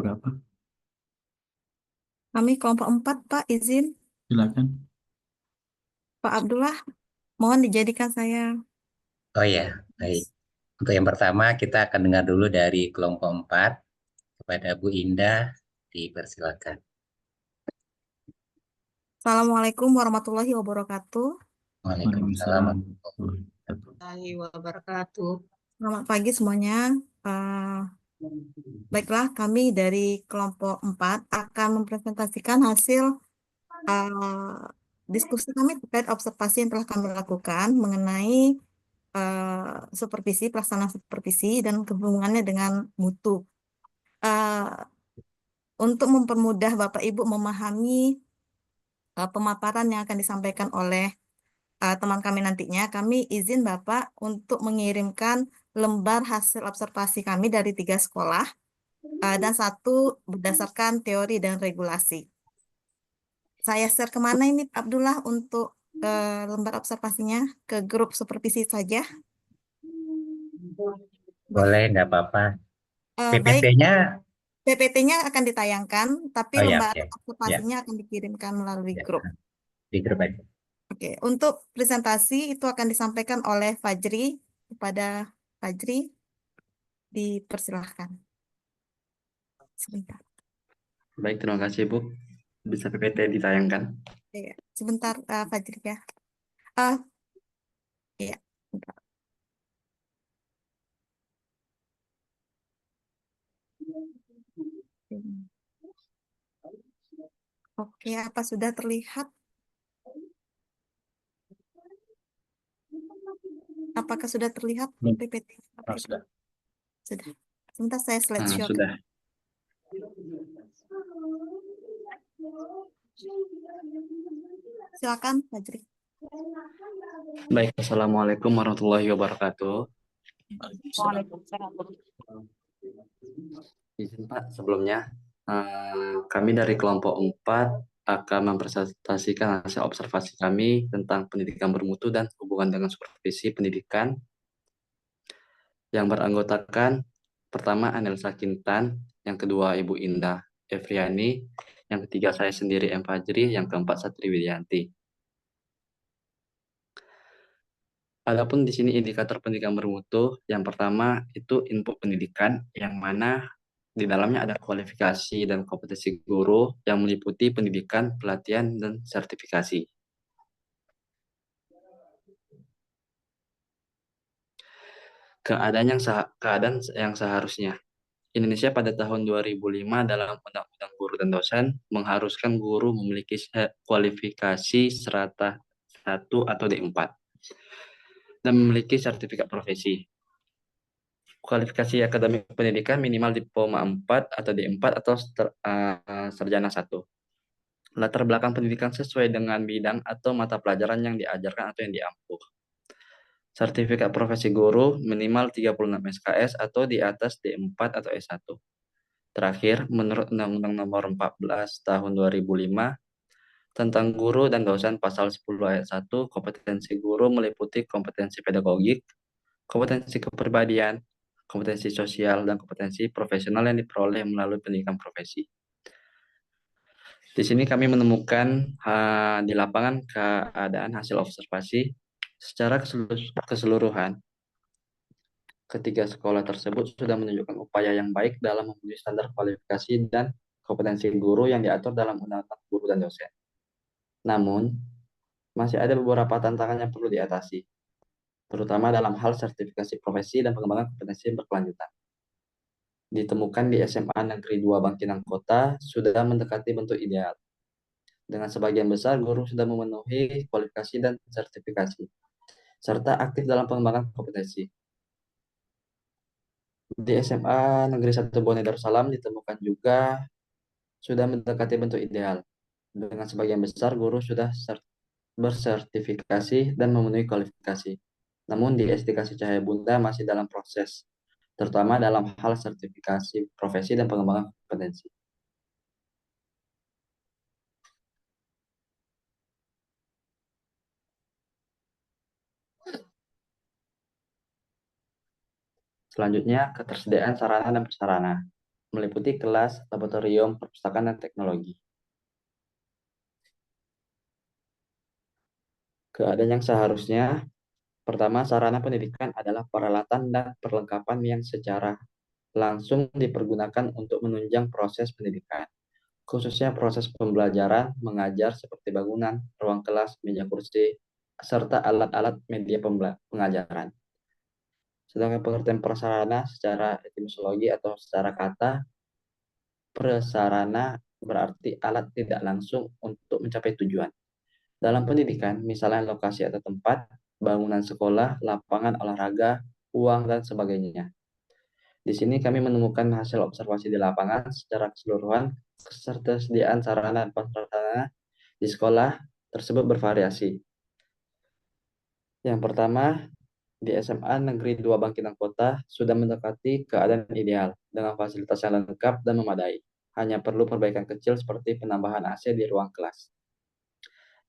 berapa? Kami kelompok 4, Pak, izin. Silakan. Pak Abdullah, mohon dijadikan saya. Oh ya, baik. Untuk yang pertama, kita akan dengar dulu dari kelompok 4. Kepada Bu Indah, dipersilakan. Assalamualaikum warahmatullahi wabarakatuh. Waalaikumsalam Waalaikumsalam. warahmatullahi Warahmatullahi wabarakatuh. Selamat pagi semuanya. Eh, Baiklah, kami dari kelompok 4 akan mempresentasikan hasil eh, diskusi kami terkait observasi yang telah kami lakukan mengenai supervisi, pelaksanaan supervisi, dan hubungannya dengan mutu. Eh, untuk mempermudah Bapak Ibu memahami pemaparan yang akan disampaikan oleh teman kami nantinya, kami izin Bapak untuk mengirimkan lembar hasil observasi kami dari 3 sekolah dan 1 berdasarkan teori dan regulasi. Saya share kemana ini Pak Abdullah untuk lembar observasinya? Ke grup supervisi saja? Boleh. Boleh, nggak apa-apa. Baik, PPT-nya, PPT-nya akan ditayangkan, tapi oh ya, lembar oke. Ya, observasinya akan dikirimkan melalui ya, grup. di grup aja. Oke, untuk presentasi itu akan disampaikan oleh Fajri. Kepada Fajri, dipersilahkan. Sebentar. Baik, terima kasih Bu. Bisa PPT ditayangkan. Ya, sebentar Fajri ya. Ah, iya. Sebentar. Oke, apa sudah terlihat? Apakah sudah terlihat Belum. PPT? Oh, sudah. Sudah. Sebentar saya slideshow. Sudah. Silakan, Fajri. Baik, Assalamualaikum warahmatullahi wabarakatuh. Waalaikumsalam. Izin Pak, sebelumnya kami dari kelompok 4 akan mempresentasikan hasil observasi kami tentang pendidikan bermutu dan hubungan dengan supervisi pendidikan yang beranggotakan pertama Anelsa Kintan, yang kedua Ibu Indah Efriani, yang ketiga saya sendiri M. Fajri, yang keempat Satri Widianti. Adapun di sini indikator pendidikan bermutu, yang pertama itu input pendidikan, yang mana di dalamnya ada kualifikasi dan kompetensi guru yang meliputi pendidikan, pelatihan, dan sertifikasi. Keadaan yang seharusnya. Indonesia pada tahun 2005 dalam Undang-Undang Guru dan Dosen mengharuskan guru memiliki kualifikasi serata 1 atau D4 dan memiliki sertifikat profesi. Kualifikasi akademik pendidikan minimal diploma 4 atau D4 atau sarjana 1. Latar belakang pendidikan sesuai dengan bidang atau mata pelajaran yang diajarkan atau yang diampu. Sertifikat profesi guru minimal 36 SKS atau di atas D4 atau S1. Terakhir, menurut Undang-Undang Nomor 14 Tahun 2005 tentang guru dan dosen pasal 10 ayat 1, kompetensi guru meliputi kompetensi pedagogik, kompetensi kepribadian, kompetensi sosial, dan kompetensi profesional yang diperoleh melalui pendidikan profesi. Di sini kami menemukan di lapangan keadaan hasil observasi secara keseluruhan. Ketiga sekolah tersebut sudah menunjukkan upaya yang baik dalam memenuhi standar kualifikasi dan kompetensi guru yang diatur dalam Undang-Undang Guru dan Dosen. Namun, masih ada beberapa tantangan yang perlu diatasi, terutama dalam hal sertifikasi profesi dan pengembangan kompetensi berkelanjutan. Ditemukan di SMA Negeri 2 Bangkinang Kota sudah mendekati bentuk ideal. Dengan sebagian besar guru sudah memenuhi kualifikasi dan sertifikasi, serta aktif dalam pengembangan kompetensi. Di SMA Negeri 1 Bone Darussalam ditemukan juga sudah mendekati bentuk ideal. Dengan sebagian besar guru sudah bersertifikasi dan memenuhi kualifikasi. Namun di SD Kasih Cahaya Bunda masih dalam proses, terutama dalam hal sertifikasi profesi dan pengembangan kompetensi. Selanjutnya, ketersediaan sarana dan prasarana. meliputi kelas, laboratorium, perpustakaan, dan teknologi. Keadaan yang seharusnya, pertama, sarana pendidikan adalah peralatan dan perlengkapan yang secara langsung dipergunakan untuk menunjang proses pendidikan, khususnya proses pembelajaran mengajar seperti bangunan, ruang kelas, meja kursi, serta alat-alat media pengajaran. Sedangkan pengertian prasarana secara etimologi atau secara kata, prasarana berarti alat tidak langsung untuk mencapai tujuan. Dalam pendidikan, misalnya lokasi atau tempat, bangunan sekolah, lapangan olahraga, uang, dan sebagainya. Di sini kami menemukan hasil observasi di lapangan secara keseluruhan, ketersediaan sarana dan prasarana di sekolah tersebut bervariasi. Yang pertama, di SMA Negeri 2 Bangkinang Kota sudah mendekati keadaan ideal dengan fasilitas yang lengkap dan memadai. Hanya perlu perbaikan kecil seperti penambahan AC di ruang kelas.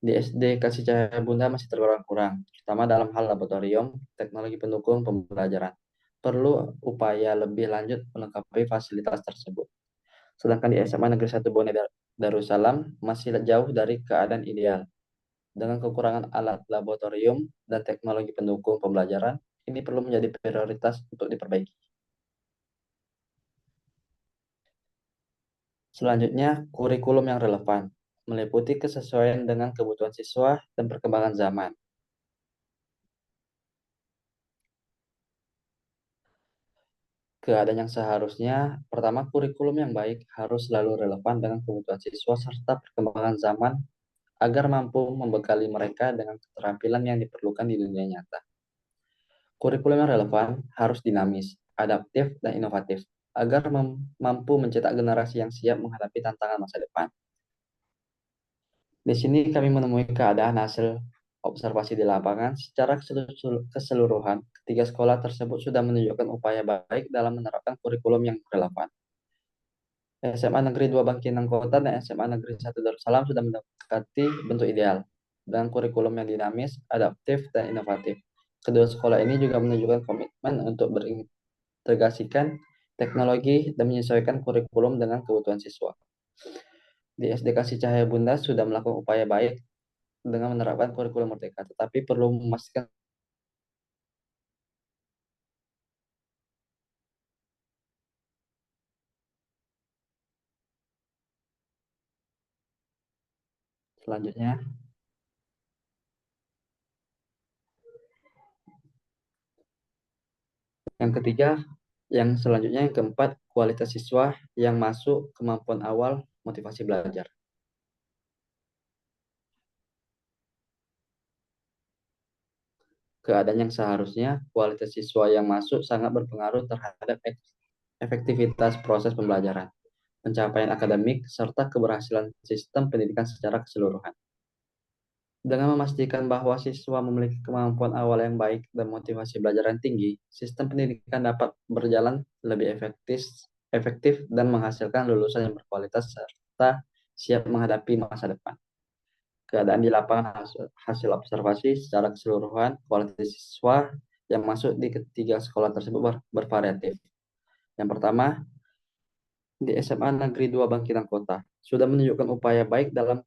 Di SD Kasih Cahaya Bunda masih tergolong kurang, terutama dalam hal laboratorium, teknologi pendukung pembelajaran. Perlu upaya lebih lanjut melengkapi fasilitas tersebut. Sedangkan di SMA Negeri 1 Bone Darussalam masih jauh dari keadaan ideal. Dengan kekurangan alat laboratorium dan teknologi pendukung pembelajaran, ini perlu menjadi prioritas untuk diperbaiki. Selanjutnya, kurikulum yang relevan, meliputi kesesuaian dengan kebutuhan siswa dan perkembangan zaman. Keadaan yang seharusnya, pertama, kurikulum yang baik harus selalu relevan dengan kebutuhan siswa serta perkembangan zaman agar mampu membekali mereka dengan keterampilan yang diperlukan di dunia nyata. Kurikulum yang relevan harus dinamis, adaptif, dan inovatif agar mampu mencetak generasi yang siap menghadapi tantangan masa depan. Di sini kami menemui keadaan hasil observasi di lapangan secara keseluruhan. Ketiga sekolah tersebut sudah menunjukkan upaya baik dalam menerapkan kurikulum yang relevan. SMA Negeri 2 Bangkinang Kota dan SMA Negeri 1 Darussalam sudah mendekati bentuk ideal dengan kurikulum yang dinamis, adaptif, dan inovatif. Kedua sekolah ini juga menunjukkan komitmen untuk berintegrasikan teknologi dan menyesuaikan kurikulum dengan kebutuhan siswa. Di SD Kasih Cahaya Bunda sudah melakukan upaya baik dengan menerapkan kurikulum merdeka, tetapi perlu memastikan selanjutnya. Yang ketiga, yang selanjutnya yang keempat, kualitas siswa yang masuk, kemampuan awal, motivasi belajar. Keadaan yang seharusnya, kualitas siswa yang masuk sangat berpengaruh terhadap efektivitas proses pembelajaran, pencapaian akademik, serta keberhasilan sistem pendidikan secara keseluruhan. Dengan memastikan bahwa siswa memiliki kemampuan awal yang baik dan motivasi belajar yang tinggi, sistem pendidikan dapat berjalan lebih efektif dan menghasilkan lulusan yang berkualitas serta siap menghadapi masa depan. Keadaan di lapangan hasil observasi secara keseluruhan, kualitas siswa yang masuk di ketiga sekolah tersebut bervariatif. Yang pertama, di SMA Negeri 2 Bangkinang Kota sudah menunjukkan upaya baik dalam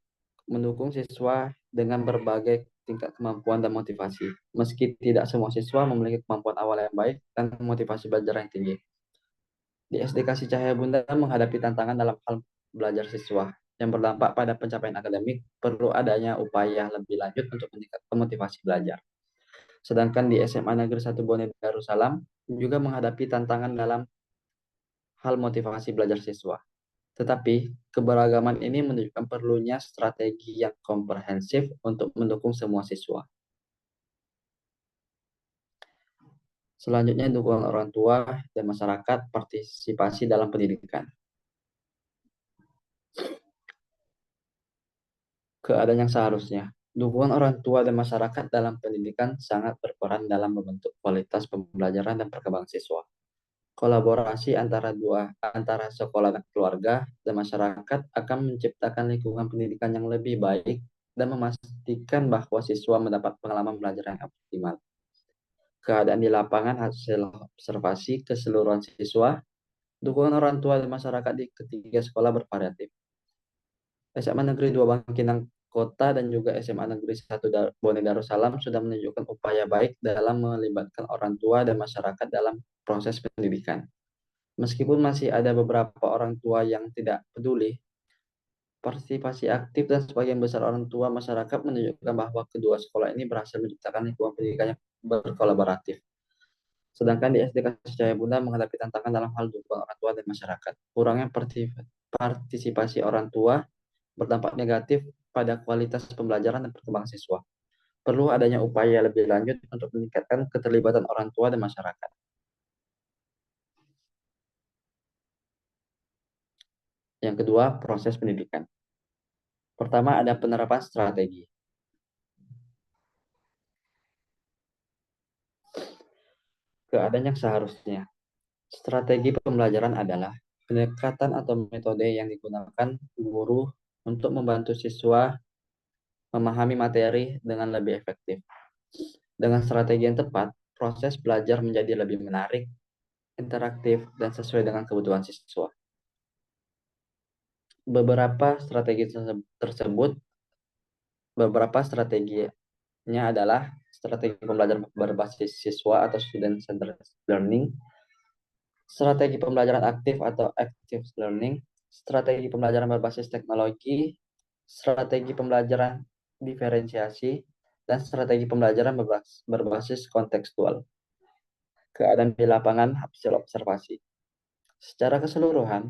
mendukung siswa dengan berbagai tingkat kemampuan dan motivasi. Meski tidak semua siswa memiliki kemampuan awal yang baik dan motivasi belajar yang tinggi. Di SD Kasih Cahaya Bunda menghadapi tantangan dalam hal belajar siswa yang berdampak pada pencapaian akademik, perlu adanya upaya lebih lanjut untuk meningkatkan motivasi belajar. Sedangkan di SMA Negeri 1 Bone Darussalam juga menghadapi tantangan dalam hal motivasi belajar siswa. Tetapi, keberagaman ini menunjukkan perlunya strategi yang komprehensif untuk mendukung semua siswa. Selanjutnya, dukungan orang tua dan masyarakat partisipasi dalam pendidikan. Keadaan yang seharusnya, dukungan orang tua dan masyarakat dalam pendidikan sangat berperan dalam membentuk kualitas pembelajaran dan perkembangan siswa. Kolaborasi antara sekolah dan keluarga dan masyarakat akan menciptakan lingkungan pendidikan yang lebih baik dan memastikan bahwa siswa mendapat pengalaman belajar yang optimal. Keadaan di lapangan hasil observasi keseluruhan siswa Dukungan orang tua dan masyarakat di ketiga sekolah bervariatif. SMA Negeri 2 Bangkinang Kota dan juga SMA Negeri 1 Bone Darussalam sudah menunjukkan upaya baik dalam melibatkan orang tua dan masyarakat dalam proses pendidikan. Meskipun masih ada beberapa orang tua yang tidak peduli, partisipasi aktif dan sebagian besar orang tua masyarakat menunjukkan bahwa kedua sekolah ini berhasil menciptakan lingkungan pendidikan yang berkolaboratif. Sedangkan di SD Kasih Cahaya Bunda menghadapi tantangan dalam hal dukungan orang tua dan masyarakat. Kurangnya partisipasi orang tua berdampak negatif pada kualitas pembelajaran dan perkembangan siswa. Perlu adanya upaya lebih lanjut untuk meningkatkan keterlibatan orang tua dan masyarakat. Yang kedua, proses pendidikan. Pertama, ada penerapan strategi. Keadaan yang seharusnya. Strategi pembelajaran adalah pendekatan atau metode yang digunakan guru untuk membantu siswa memahami materi dengan lebih efektif. Dengan strategi yang tepat, proses belajar menjadi lebih menarik, interaktif, dan sesuai dengan kebutuhan siswa. Beberapa strateginya adalah strategi pembelajaran berbasis siswa atau student-centered learning, strategi pembelajaran aktif atau active learning, strategi pembelajaran berbasis teknologi, strategi pembelajaran diferensiasi, dan strategi pembelajaran berbasis kontekstual. Keadaan di lapangan hasil observasi. Secara keseluruhan,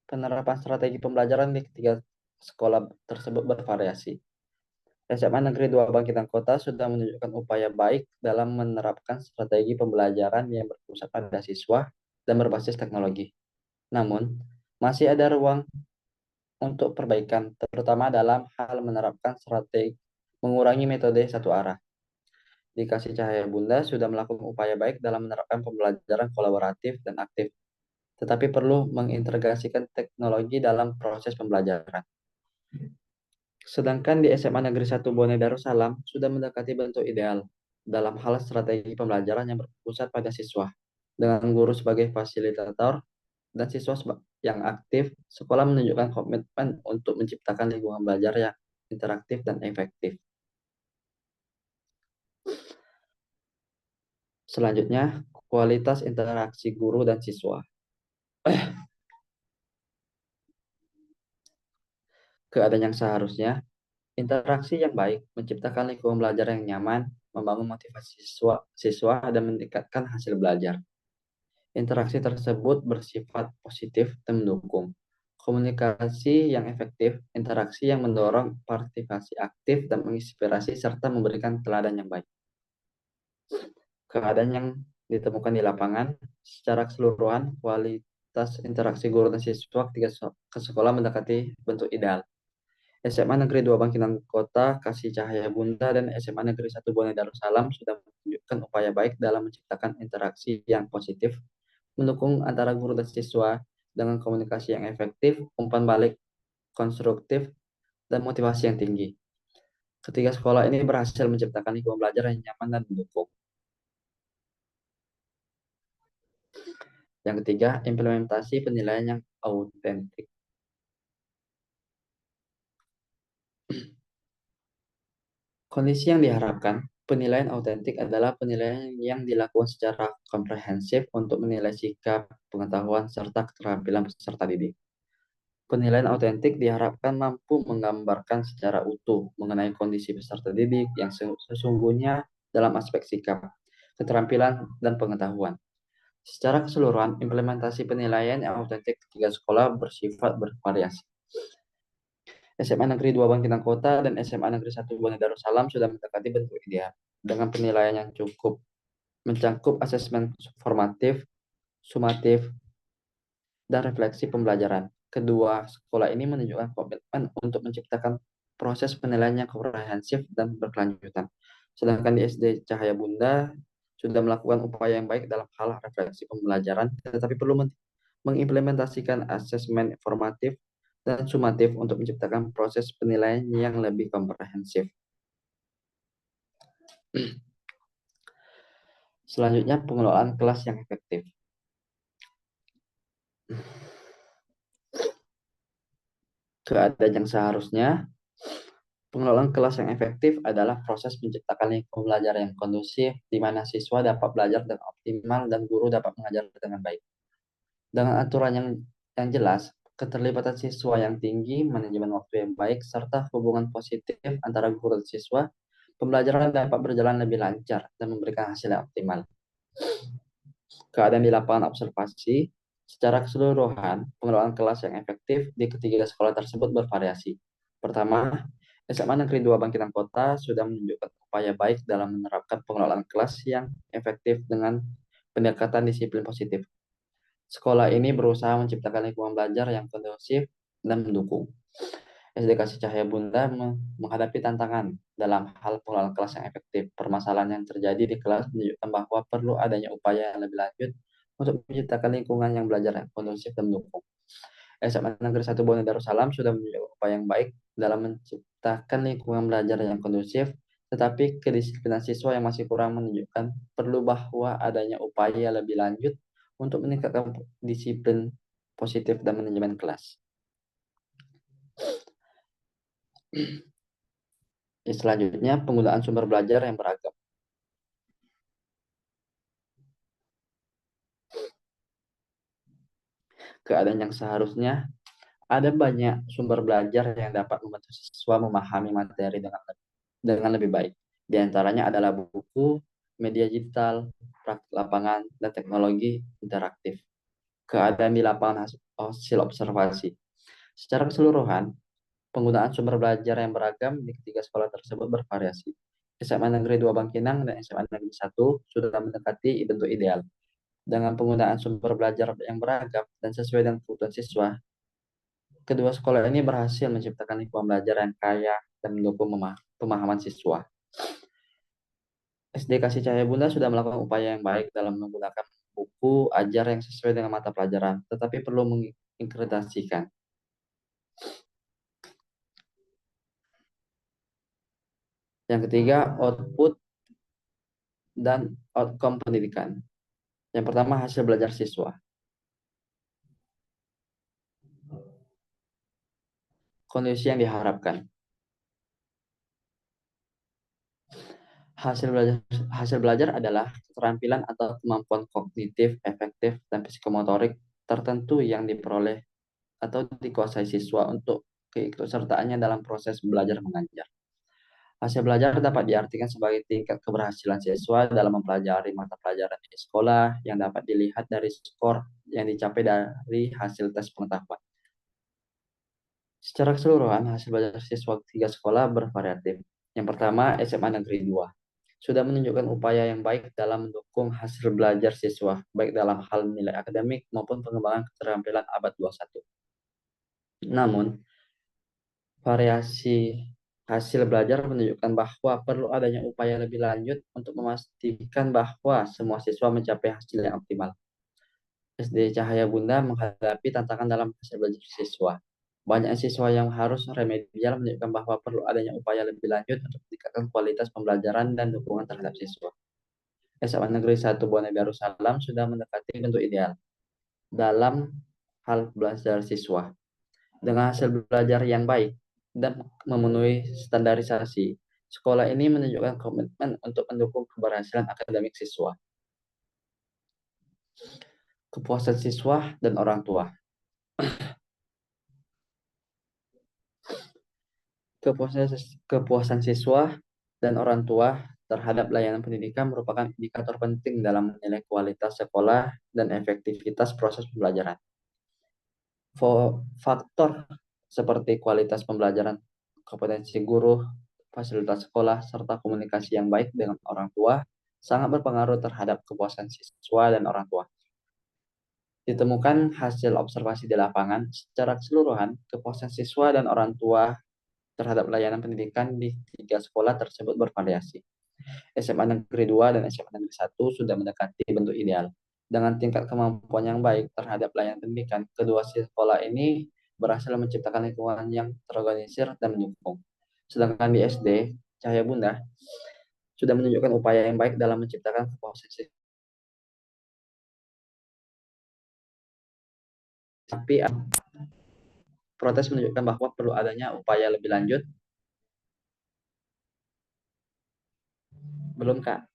penerapan strategi pembelajaran di ketiga sekolah tersebut bervariasi. SMA Negeri 2 Bangkinang Kota sudah menunjukkan upaya baik dalam menerapkan strategi pembelajaran yang berpusat pada siswa dan berbasis teknologi. Namun, masih ada ruang untuk perbaikan, terutama dalam hal menerapkan strategi mengurangi metode satu arah. Di Kasih Cahaya Bunda sudah melakukan upaya baik dalam menerapkan pembelajaran kolaboratif dan aktif, tetapi perlu mengintegrasikan teknologi dalam proses pembelajaran. Sedangkan di SMA Negeri 1 Bone Darussalam sudah mendekati bentuk ideal dalam hal strategi pembelajaran yang berpusat pada siswa. Dengan guru sebagai fasilitator dan siswa yang aktif, sekolah menunjukkan komitmen untuk menciptakan lingkungan belajar yang interaktif dan efektif. Selanjutnya, kualitas interaksi guru dan siswa. Keadaan yang seharusnya, interaksi yang baik menciptakan lingkungan belajar yang nyaman, membangun motivasi siswa dan meningkatkan hasil belajar. Interaksi tersebut bersifat positif dan mendukung. Komunikasi yang efektif, interaksi yang mendorong partisipasi aktif dan menginspirasi serta memberikan teladan yang baik. Keadaan yang ditemukan di lapangan, secara keseluruhan, kualitas interaksi guru dan siswa ketika ke sekolah mendekati bentuk ideal. SMA Negeri 2 Bangkinang Kota, Kasih Cahaya Bunda, dan SMA Negeri 1 Bone Darussalam sudah menunjukkan upaya baik dalam menciptakan interaksi yang positif, mendukung antara guru dan siswa dengan komunikasi yang efektif, umpan balik konstruktif, dan motivasi yang tinggi. Ketiga sekolah ini berhasil menciptakan lingkungan belajar yang nyaman dan mendukung. Yang ketiga, implementasi penilaian yang autentik. Kondisi yang diharapkan, penilaian autentik adalah penilaian yang dilakukan secara komprehensif untuk menilai sikap, pengetahuan, serta keterampilan peserta didik. Penilaian autentik diharapkan mampu menggambarkan secara utuh mengenai kondisi peserta didik yang sesungguhnya dalam aspek sikap, keterampilan, dan pengetahuan. Secara keseluruhan, implementasi penilaian yang autentik ketiga sekolah bersifat bervariasi. SMA Negeri 2 Bangkinang Kota dan SMA Negeri 1 Bone Darussalam sudah mendekati bentuk ideal dengan penilaian yang cukup mencakup asesmen formatif, sumatif, dan refleksi pembelajaran. Kedua sekolah ini menunjukkan komitmen untuk menciptakan proses penilaian yang komprehensif dan berkelanjutan. Sedangkan di SD Cahaya Bunda sudah melakukan upaya yang baik dalam hal refleksi pembelajaran, tetapi perlu mengimplementasikan asesmen formatif dan sumatif untuk menciptakan proses penilaian yang lebih komprehensif. Selanjutnya, pengelolaan kelas yang efektif. Keadaan yang seharusnya, pengelolaan kelas yang efektif adalah proses menciptakan lingkungan belajar yang kondusif, di mana siswa dapat belajar dengan optimal dan guru dapat mengajar dengan baik. Dengan aturan yang jelas, keterlibatan siswa yang tinggi, manajemen waktu yang baik, serta hubungan positif antara guru dan siswa, pembelajaran dapat berjalan lebih lancar dan memberikan hasil yang optimal. Keadaan di lapangan observasi, secara keseluruhan, pengelolaan kelas yang efektif di ketiga sekolah tersebut bervariasi. Pertama, SMA Negeri 2 Bangkinang Kota sudah menunjukkan upaya baik dalam menerapkan pengelolaan kelas yang efektif dengan pendekatan disiplin positif. Sekolah ini berusaha menciptakan lingkungan belajar yang kondusif dan mendukung. SD Kasih Cahaya Bunda menghadapi tantangan dalam hal pengelolaan kelas yang efektif. Permasalahan yang terjadi di kelas menunjukkan bahwa perlu adanya upaya yang lebih lanjut untuk menciptakan lingkungan yang belajar yang kondusif dan mendukung. SMA Negeri 1 Bone Darussalam sudah menunjukkan upaya yang baik dalam menciptakan lingkungan belajar yang kondusif, tetapi kedisiplinan siswa yang masih kurang menunjukkan perlu bahwa adanya upaya lebih lanjut untuk meningkatkan disiplin positif dan manajemen kelas. Selanjutnya, penggunaan sumber belajar yang beragam. Keadaan yang seharusnya, ada banyak sumber belajar yang dapat membantu siswa memahami materi dengan lebih baik. Di antaranya adalah buku, media digital, praktik lapangan, dan teknologi interaktif. Keadaan di lapangan hasil observasi. Secara keseluruhan, penggunaan sumber belajar yang beragam di ketiga sekolah tersebut bervariasi. SMA Negeri 2 Bangkinang dan SMA Negeri 1 sudah mendekati bentuk ideal. Dengan penggunaan sumber belajar yang beragam dan sesuai dengan kebutuhan siswa, kedua sekolah ini berhasil menciptakan lingkungan belajar yang kaya dan mendukung pemahaman siswa. SD Kasih Cahaya Bunda sudah melakukan upaya yang baik dalam menggunakan buku ajar yang sesuai dengan mata pelajaran, tetapi perlu mengintegrasikan. Yang ketiga, output dan outcome pendidikan. Yang pertama, hasil belajar siswa. Kondisi yang diharapkan. Hasil belajar adalah keterampilan atau kemampuan kognitif, efektif, dan psikomotorik tertentu yang diperoleh atau dikuasai siswa untuk keikutsertaannya dalam proses belajar mengajar. Hasil belajar dapat diartikan sebagai tingkat keberhasilan siswa dalam mempelajari mata pelajaran di sekolah yang dapat dilihat dari skor yang dicapai dari hasil tes pengetahuan. Secara keseluruhan, hasil belajar siswa tiga sekolah bervariatif. Yang pertama, SMA Negeri 2 sudah menunjukkan upaya yang baik dalam mendukung hasil belajar siswa, baik dalam hal nilai akademik maupun pengembangan keterampilan abad 21. Namun, variasi hasil belajar menunjukkan bahwa perlu adanya upaya lebih lanjut untuk memastikan bahwa semua siswa mencapai hasil yang optimal. SD Cahaya Bunda menghadapi tantangan dalam hasil belajar siswa. Banyak siswa yang harus remedial menunjukkan bahwa perlu adanya upaya lebih lanjut untuk meningkatkan kualitas pembelajaran dan dukungan terhadap siswa. SMA Negeri 1 Bone Darussalam sudah mendekati bentuk ideal dalam hal belajar siswa. Dengan hasil belajar yang baik dan memenuhi standarisasi, sekolah ini menunjukkan komitmen untuk mendukung keberhasilan akademik siswa. Kepuasan siswa dan orang tua. Kepuasan siswa dan orang tua terhadap layanan pendidikan merupakan indikator penting dalam menilai kualitas sekolah dan efektivitas proses pembelajaran. Faktor seperti kualitas pembelajaran, kompetensi guru, fasilitas sekolah, serta komunikasi yang baik dengan orang tua sangat berpengaruh terhadap kepuasan siswa dan orang tua. Ditemukan hasil observasi di lapangan, secara keseluruhan, kepuasan siswa dan orang tua terhadap layanan pendidikan di tiga sekolah tersebut bervariasi. SMA Negeri 2 dan SMA Negeri 1 sudah mendekati bentuk ideal. Dengan tingkat kemampuan yang baik terhadap layanan pendidikan, kedua sekolah ini berhasil menciptakan lingkungan yang terorganisir dan mendukung. Sedangkan di SD Cahaya Bunda sudah menunjukkan upaya yang baik dalam menciptakan kepuasan Tapi protes menunjukkan bahwa perlu adanya upaya lebih lanjut. Belum, Kak?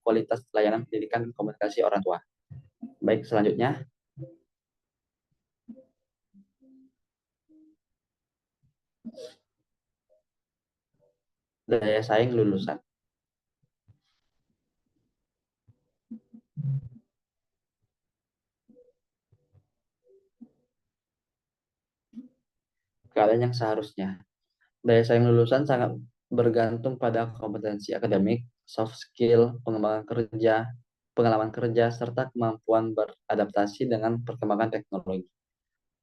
Kualitas layanan pendidikan dan komunikasi orang tua. Baik, selanjutnya. Daya saing lulusan. Keadaan yang seharusnya. Daya saing lulusan sangat bergantung pada kompetensi akademik, soft skill, pengalaman kerja, serta kemampuan beradaptasi dengan perkembangan teknologi.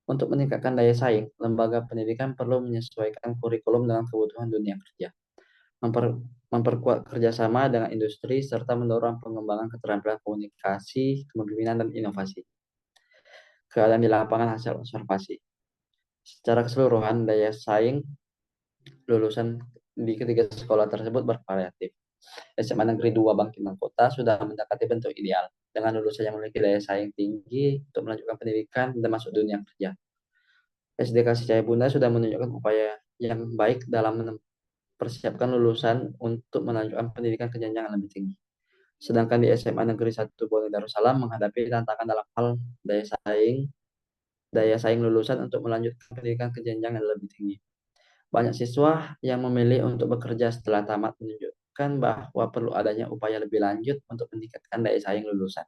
Untuk meningkatkan daya saing, lembaga pendidikan perlu menyesuaikan kurikulum dengan kebutuhan dunia kerja, memperkuat kerjasama dengan industri, serta mendorong pengembangan keterampilan komunikasi, kepemimpinan, dan inovasi. Keadaan di lapangan hasil observasi. Secara keseluruhan, daya saing lulusan di ketiga sekolah tersebut bervariatif. SMA Negeri 2 Bangkinang Kota sudah mendekati bentuk ideal, dengan lulusan yang memiliki daya saing tinggi untuk melanjutkan pendidikan dan masuk dunia kerja. SD Kasih Cahaya Bunda sudah menunjukkan upaya yang baik dalam mempersiapkan lulusan untuk melanjutkan pendidikan ke jenjang yang lebih tinggi. Sedangkan di SMA Negeri 1 Bone Darussalam menghadapi tantangan dalam hal daya saing lulusan untuk melanjutkan pendidikan ke jenjang yang lebih tinggi. Banyak siswa yang memilih untuk bekerja setelah tamat menunjukkan bahwa perlu adanya upaya lebih lanjut untuk meningkatkan daya saing lulusan.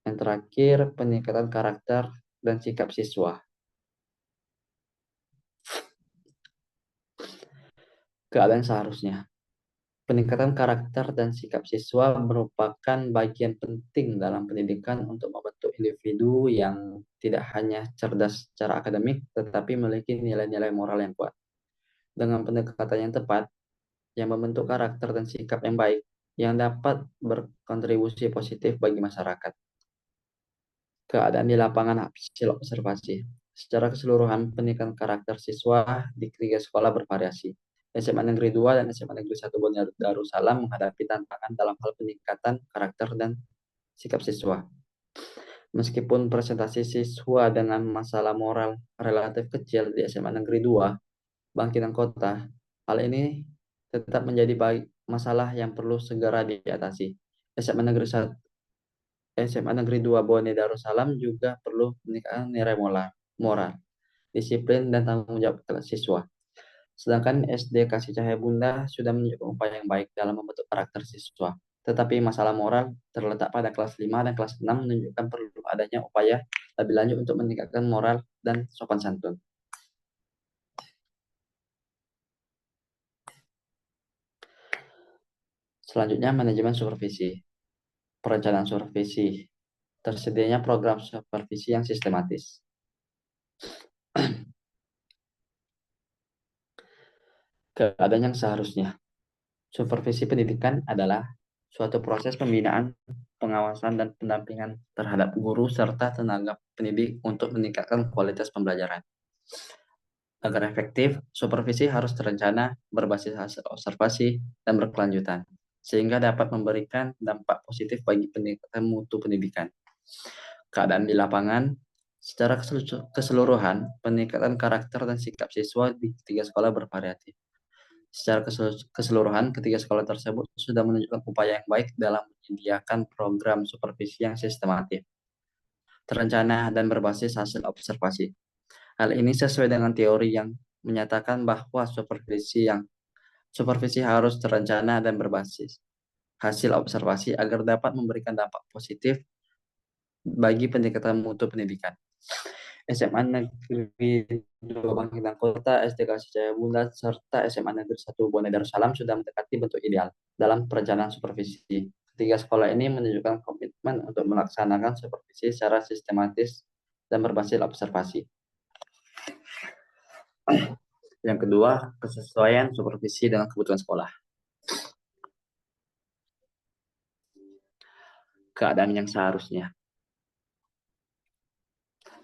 Yang terakhir, peningkatan karakter dan sikap siswa. Keadaan seharusnya. Peningkatan karakter dan sikap siswa merupakan bagian penting dalam pendidikan untuk membentuk individu yang tidak hanya cerdas secara akademik, tetapi memiliki nilai-nilai moral yang kuat. Dengan pendekatan yang tepat, yang membentuk karakter dan sikap yang baik, yang dapat berkontribusi positif bagi masyarakat. Keadaan di lapangan hasil observasi. Secara keseluruhan, peningkatan karakter siswa di ketiga sekolah bervariasi. SMA Negeri 2 dan SMA Negeri 1 Bone Darussalam menghadapi tantangan dalam hal peningkatan karakter dan sikap siswa. Meskipun presentasi siswa dengan masalah moral relatif kecil di SMA Negeri 2 Bangkinang Kota, hal ini tetap menjadi masalah yang perlu segera diatasi. SMA Negeri 2 Bone Darussalam juga perlu meningkatkan nilai moral, disiplin, dan tanggung jawab siswa. Sedangkan SD Kasih Cahaya Bunda sudah menunjukkan upaya yang baik dalam membentuk karakter siswa. Tetapi masalah moral terletak pada kelas 5 dan kelas 6 menunjukkan perlu adanya upaya lebih lanjut untuk meningkatkan moral dan sopan santun. Selanjutnya, manajemen supervisi. Perencanaan supervisi. Tersedianya program supervisi yang sistematis. Keadaan yang seharusnya. Supervisi pendidikan adalah suatu proses pembinaan, pengawasan, dan pendampingan terhadap guru serta tenaga pendidik untuk meningkatkan kualitas pembelajaran. Agar efektif, supervisi harus terencana, berbasis hasil observasi, dan berkelanjutan, sehingga dapat memberikan dampak positif bagi peningkatan mutu pendidikan. Keadaan di lapangan, secara keseluruhan, peningkatan karakter dan sikap siswa di ketiga sekolah bervariatif. Secara keseluruhan, ketiga sekolah tersebut sudah menunjukkan upaya yang baik dalam menyediakan program supervisi yang sistematif, terencana, dan berbasis hasil observasi. Hal ini sesuai dengan teori yang menyatakan bahwa supervisi harus terencana dan berbasis hasil observasi agar dapat memberikan dampak positif bagi peningkatan mutu pendidikan. SMA Negeri 2 Bangkinang Kota, SD Kasih Cahaya Bunda, serta SMA Negeri 1 Bone Darussalam sudah mendekati bentuk ideal dalam perencanaan supervisi. Ketiga sekolah ini menunjukkan komitmen untuk melaksanakan supervisi secara sistematis dan berbasis observasi. Yang kedua, kesesuaian supervisi dengan kebutuhan sekolah. Keadaan yang seharusnya.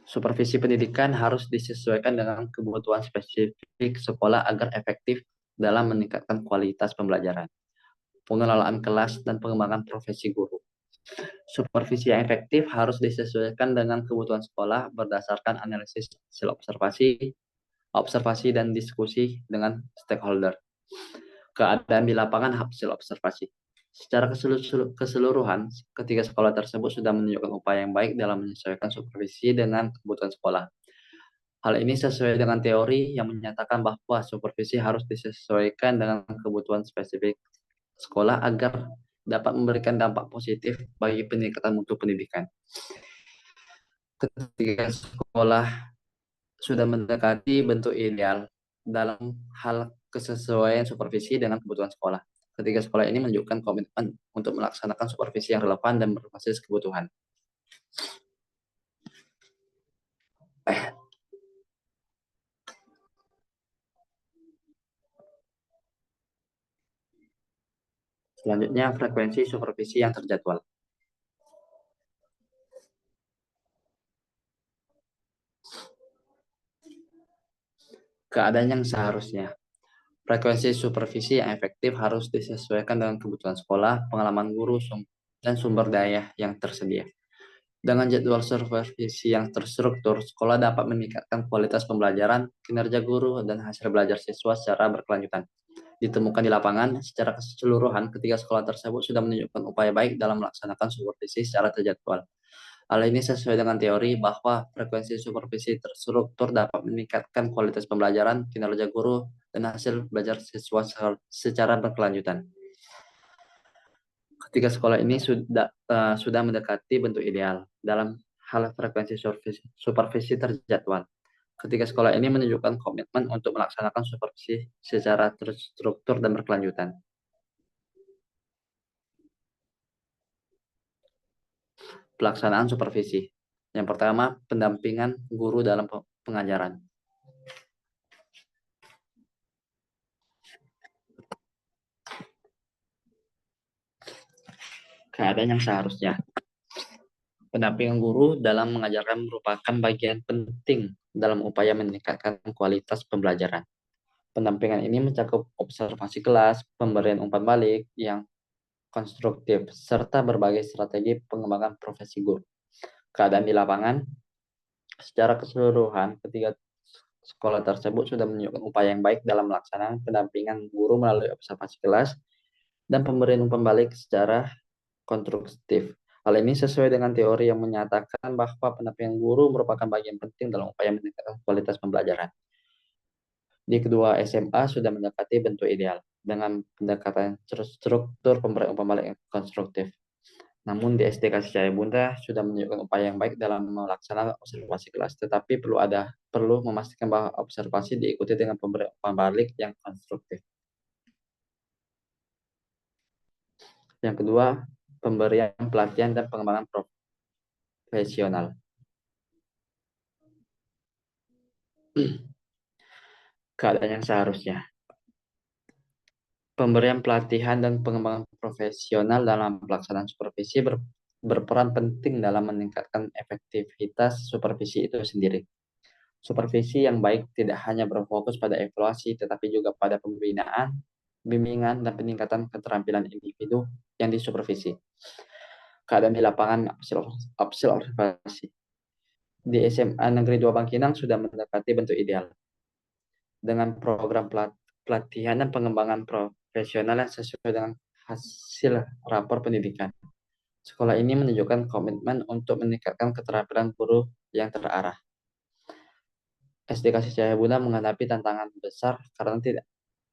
Supervisi pendidikan harus disesuaikan dengan kebutuhan spesifik sekolah agar efektif dalam meningkatkan kualitas pembelajaran. pengelolaan kelas, dan pengembangan profesi guru. Supervisi yang efektif harus disesuaikan dengan kebutuhan sekolah berdasarkan analisis hasil observasi dan diskusi dengan stakeholder. Keadaan di lapangan hasil observasi. Secara keseluruhan, ketiga sekolah tersebut sudah menunjukkan upaya yang baik dalam menyesuaikan supervisi dengan kebutuhan sekolah. Hal ini sesuai dengan teori yang menyatakan bahwa supervisi harus disesuaikan dengan kebutuhan spesifik sekolah agar dapat memberikan dampak positif bagi peningkatan mutu pendidikan. Ketiga sekolah sudah mendekati bentuk ideal dalam hal kesesuaian supervisi dengan kebutuhan sekolah. Ketiga sekolah ini menunjukkan komitmen untuk melaksanakan supervisi yang relevan dan berbasis kebutuhan. Selanjutnya, frekuensi supervisi yang terjadwal. Keadaan yang seharusnya. Frekuensi supervisi yang efektif harus disesuaikan dengan kebutuhan sekolah, pengalaman guru, dan sumber daya yang tersedia. Dengan jadwal supervisi yang terstruktur, sekolah dapat meningkatkan kualitas pembelajaran, kinerja guru, dan hasil belajar siswa secara berkelanjutan. Ditemukan di lapangan, secara keseluruhan, ketiga sekolah tersebut sudah menunjukkan upaya baik dalam melaksanakan supervisi secara terjadwal. Hal ini sesuai dengan teori bahwa frekuensi supervisi terstruktur dapat meningkatkan kualitas pembelajaran, kinerja guru, dan hasil belajar siswa secara berkelanjutan. Ketiga sekolah ini sudah mendekati bentuk ideal dalam hal frekuensi supervisi terjadwal. Ketiga sekolah ini menunjukkan komitmen untuk melaksanakan supervisi secara terstruktur dan berkelanjutan. Pelaksanaan supervisi. Yang pertama, pendampingan guru dalam pengajaran. Keadaan yang seharusnya. Pendampingan guru dalam mengajarkan merupakan bagian penting dalam upaya meningkatkan kualitas pembelajaran. Pendampingan ini mencakup observasi kelas, pemberian umpan balik yang konstruktif, serta berbagai strategi pengembangan profesi guru. Keadaan di lapangan, secara keseluruhan, ketiga sekolah tersebut sudah menunjukkan upaya yang baik dalam melaksanakan pendampingan guru melalui observasi kelas dan pemberian umpan balik secara konstruktif. Hal ini sesuai dengan teori yang menyatakan bahwa pendampingan guru merupakan bagian penting dalam upaya meningkatkan kualitas pembelajaran. Di kedua SMA sudah mendekati bentuk ideal dengan pendekatan struktur pemberian umpan balik yang konstruktif. Namun di SD Kasih Cahaya Bunda sudah menunjukkan upaya yang baik dalam melaksanakan observasi kelas, tetapi perlu memastikan bahwa observasi diikuti dengan pemberian umpan balik yang konstruktif. Yang kedua, pemberian pelatihan dan pengembangan profesional. Keadaan yang seharusnya. Pemberian pelatihan dan pengembangan profesional dalam pelaksanaan supervisi berperan penting dalam meningkatkan efektivitas supervisi itu sendiri. Supervisi yang baik tidak hanya berfokus pada evaluasi, tetapi juga pada pembinaan, bimbingan, dan peningkatan keterampilan individu yang disupervisi. Keadaan di lapangan observasi. Di SMA Negeri 2 Bangkinang sudah mendekati bentuk ideal. Dengan program pelatihan dan pengembangan profesional yang sesuai dengan hasil rapor pendidikan. Sekolah ini menunjukkan komitmen untuk meningkatkan keterampilan guru yang terarah. SD Kasih Cahaya Bunda menghadapi tantangan besar karena tidak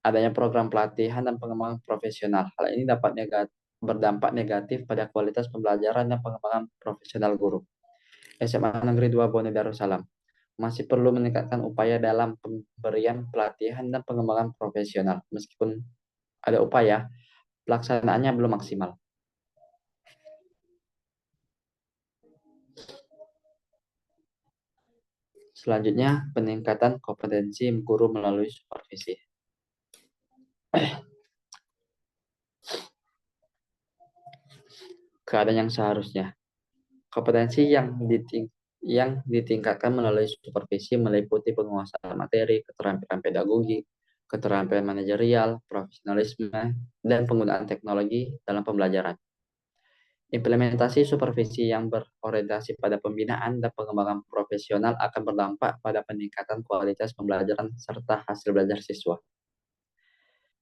adanya program pelatihan dan pengembangan profesional. Hal ini dapat berdampak negatif pada kualitas pembelajaran dan pengembangan profesional guru. SMA Negeri 2 Bone Darussalam masih perlu meningkatkan upaya dalam pemberian pelatihan dan pengembangan profesional. Meskipun ada upaya, pelaksanaannya belum maksimal. Selanjutnya, peningkatan kompetensi guru melalui supervisi. Keadaan yang seharusnya. Kompetensi yang ditingkatkan melalui supervisi meliputi penguasaan materi, keterampilan pedagogi, keterampilan manajerial, profesionalisme, dan penggunaan teknologi dalam pembelajaran. Implementasi supervisi yang berorientasi pada pembinaan dan pengembangan profesional akan berdampak pada peningkatan kualitas pembelajaran serta hasil belajar siswa.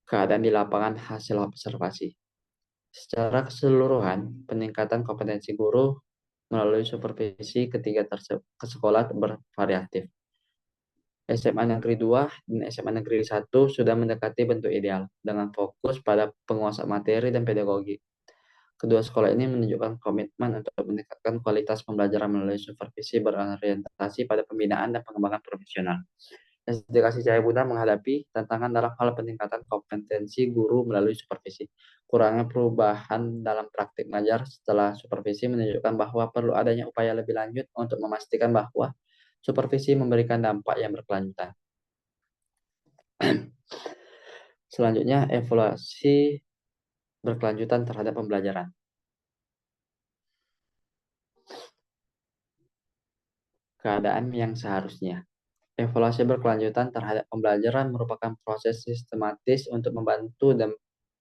Keadaan di lapangan hasil observasi. Secara keseluruhan, peningkatan kompetensi guru melalui supervisi ketiga ke sekolah bervariatif. SMA Negeri 2 dan SMA Negeri 1 sudah mendekati bentuk ideal dengan fokus pada penguasaan materi dan pedagogi. Kedua sekolah ini menunjukkan komitmen untuk meningkatkan kualitas pembelajaran melalui supervisi berorientasi pada pembinaan dan pengembangan profesional. SD Kasih Cahaya Bunda menghadapi tantangan dalam hal peningkatan kompetensi guru melalui supervisi. Kurangnya perubahan dalam praktik mengajar setelah supervisi menunjukkan bahwa perlu adanya upaya lebih lanjut untuk memastikan bahwa supervisi memberikan dampak yang berkelanjutan. Selanjutnya, evaluasi berkelanjutan terhadap pembelajaran. Keadaan yang seharusnya. Evaluasi berkelanjutan terhadap pembelajaran merupakan proses sistematis untuk membantu dan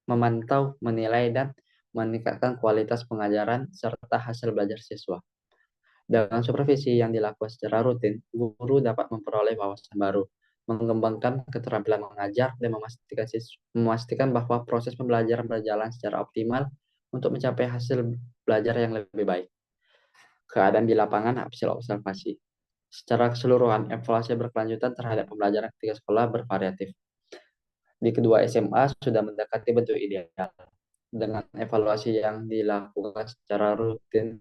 memantau, menilai, dan meningkatkan kualitas pengajaran serta hasil belajar siswa. Dengan supervisi yang dilakukan secara rutin, guru dapat memperoleh wawasan baru, mengembangkan keterampilan mengajar, dan memastikan bahwa proses pembelajaran berjalan secara optimal untuk mencapai hasil belajar yang lebih baik. Keadaan di lapangan hasil observasi. Secara keseluruhan, evaluasi berkelanjutan terhadap pembelajaran ketiga sekolah bervariatif. Di kedua SMA sudah mendekati bentuk ideal. Dengan evaluasi yang dilakukan secara rutin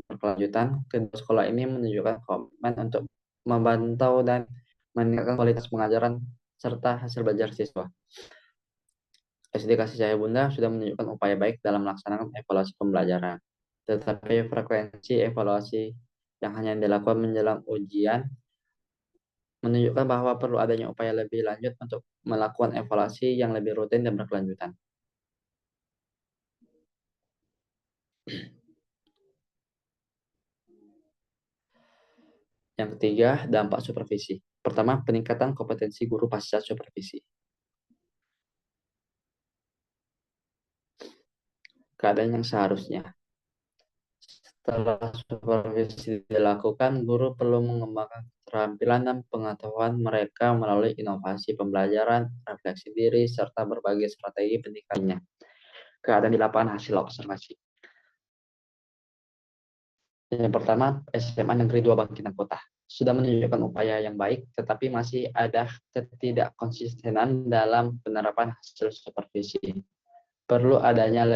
berkelanjutan, kedua sekolah ini menunjukkan komitmen untuk memantau dan meningkatkan kualitas pengajaran serta hasil belajar siswa. SD Kasih Cahaya Bunda sudah menunjukkan upaya baik dalam melaksanakan evaluasi pembelajaran. Tetapi frekuensi evaluasi yang hanya dilakukan menjelang ujian menunjukkan bahwa perlu adanya upaya lebih lanjut untuk melakukan evaluasi yang lebih rutin dan berkelanjutan. Yang ketiga, dampak supervisi. Pertama, peningkatan kompetensi guru pasca supervisi. Keadaan yang seharusnya. Setelah supervisi dilakukan, guru perlu mengembangkan keterampilan dan pengetahuan mereka melalui inovasi pembelajaran, refleksi diri, serta berbagai strategi pendidikannya. Keadaan di lapangan hasil observasi. Yang pertama, SMA Negeri 2 Bangkinang Kota sudah menunjukkan upaya yang baik, tetapi masih ada ketidakkonsistenan dalam penerapan hasil supervisi. Perlu adanya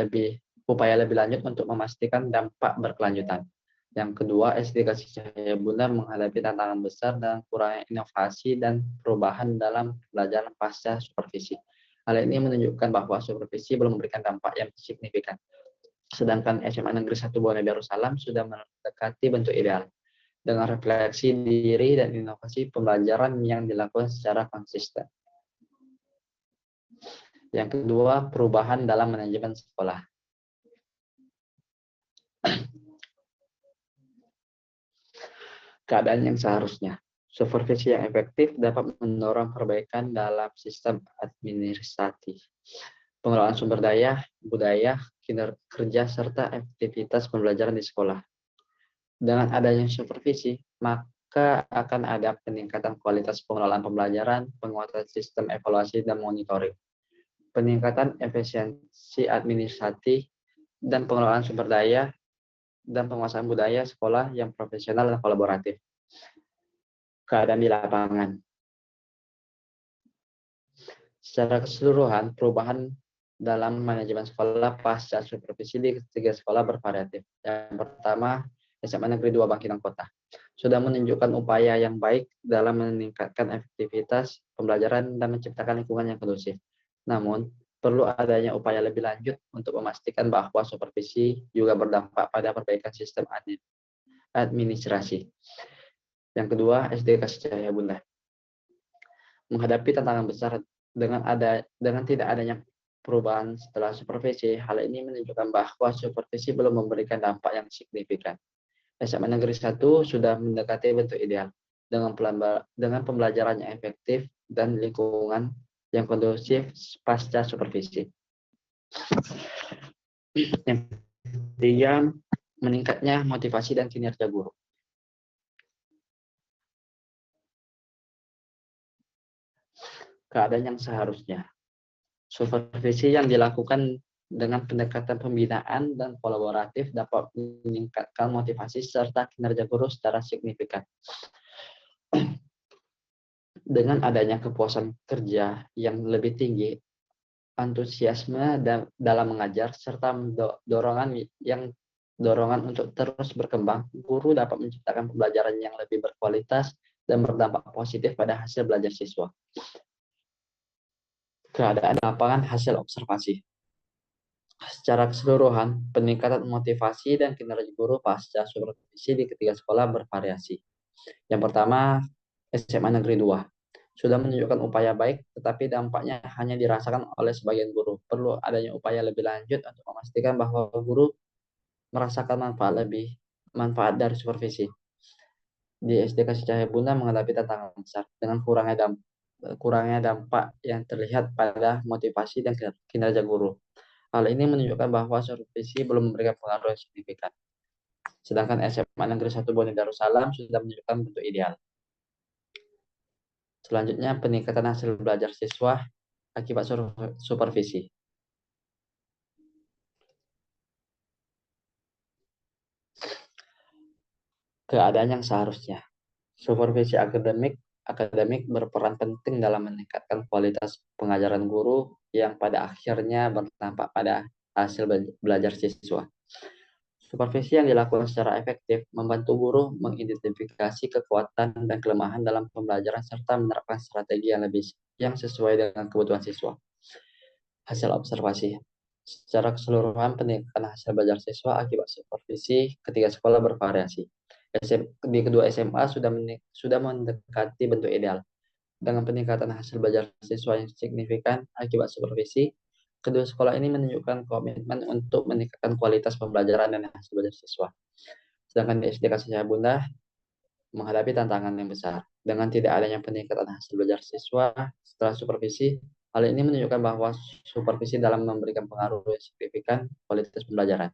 upaya lebih lanjut untuk memastikan dampak berkelanjutan. Yang kedua, SD Kasih Cahaya Bunda menghadapi tantangan besar dan kurangnya inovasi dan perubahan dalam pelajaran pasca supervisi. Hal ini menunjukkan bahwa supervisi belum memberikan dampak yang signifikan. Sedangkan SMA Negeri 1 Bone Darussalam sudah mendekati bentuk ideal dengan refleksi diri dan inovasi pembelajaran yang dilakukan secara konsisten. Yang kedua, perubahan dalam manajemen sekolah. Keadaan yang seharusnya. Supervisi yang efektif dapat mendorong perbaikan dalam sistem administrasi, pengelolaan sumber daya, budaya, kinerja, serta aktivitas pembelajaran di sekolah. Dengan adanya supervisi, maka akan ada peningkatan kualitas pengelolaan pembelajaran, penguatan sistem evaluasi dan monitoring, peningkatan efisiensi administratif, dan pengelolaan sumber daya, dan penguasaan budaya sekolah yang profesional dan kolaboratif. Keadaan di lapangan. Secara keseluruhan, perubahan dalam manajemen sekolah pasca supervisi di ketiga sekolah bervariatif. Yang pertama, SMA Negeri 2 Bangkinang Kota sudah menunjukkan upaya yang baik dalam meningkatkan efektivitas pembelajaran dan menciptakan lingkungan yang kondusif. Namun, perlu adanya upaya lebih lanjut untuk memastikan bahwa supervisi juga berdampak pada perbaikan sistem administrasi. Yang kedua, SD Kasih Cahaya Bunda menghadapi tantangan besar dengan tidak adanya perubahan setelah supervisi. Hal ini menunjukkan bahwa supervisi belum memberikan dampak yang signifikan. SMA Negeri 1 sudah mendekati bentuk ideal dengan pembelajaran yang efektif dan lingkungan yang kondusif pasca supervisi. Yang ketiga, meningkatnya motivasi dan kinerja guru. Keadaan yang seharusnya. Supervisi yang dilakukan dengan pendekatan pembinaan dan kolaboratif dapat meningkatkan motivasi serta kinerja guru secara signifikan. Dengan adanya kepuasan kerja yang lebih tinggi, antusiasme dalam mengajar, serta dorongan untuk terus berkembang, guru dapat menciptakan pembelajaran yang lebih berkualitas dan berdampak positif pada hasil belajar siswa. Keadaan lapangan hasil observasi. Secara keseluruhan, peningkatan motivasi dan kinerja guru pasca supervisi di ketiga sekolah bervariasi. Yang pertama, SMA Negeri 2 sudah menunjukkan upaya baik, tetapi dampaknya hanya dirasakan oleh sebagian guru. Perlu adanya upaya lebih lanjut untuk memastikan bahwa guru merasakan manfaat dari supervisi. Di SD Kasih Cahaya Bunda menghadapi tantangan besar dengan kurangnya dampak yang terlihat pada motivasi dan kinerja guru. Hal ini menunjukkan bahwa supervisi belum memberikan pengaruh yang signifikan. Sedangkan SMA Negeri 1 Boni Darussalam sudah menunjukkan bentuk ideal. Selanjutnya, peningkatan hasil belajar siswa akibat supervisi. Keadaan yang seharusnya. Supervisi akademik berperan penting dalam meningkatkan kualitas pengajaran guru yang pada akhirnya berdampak pada hasil belajar siswa. Supervisi yang dilakukan secara efektif membantu guru mengidentifikasi kekuatan dan kelemahan dalam pembelajaran serta menerapkan strategi yang sesuai dengan kebutuhan siswa. Hasil observasi. Secara keseluruhan, peningkatan hasil belajar siswa akibat supervisi ketiga sekolah bervariasi. Di kedua SMA sudah mendekati bentuk ideal. Dengan peningkatan hasil belajar siswa yang signifikan akibat supervisi, kedua sekolah ini menunjukkan komitmen untuk meningkatkan kualitas pembelajaran dan hasil belajar siswa. Sedangkan di SD Kasih Cahaya Bunda menghadapi tantangan yang besar. Dengan tidak adanya peningkatan hasil belajar siswa setelah supervisi, hal ini menunjukkan bahwa supervisi dalam memberikan pengaruh yang signifikan kualitas pembelajaran.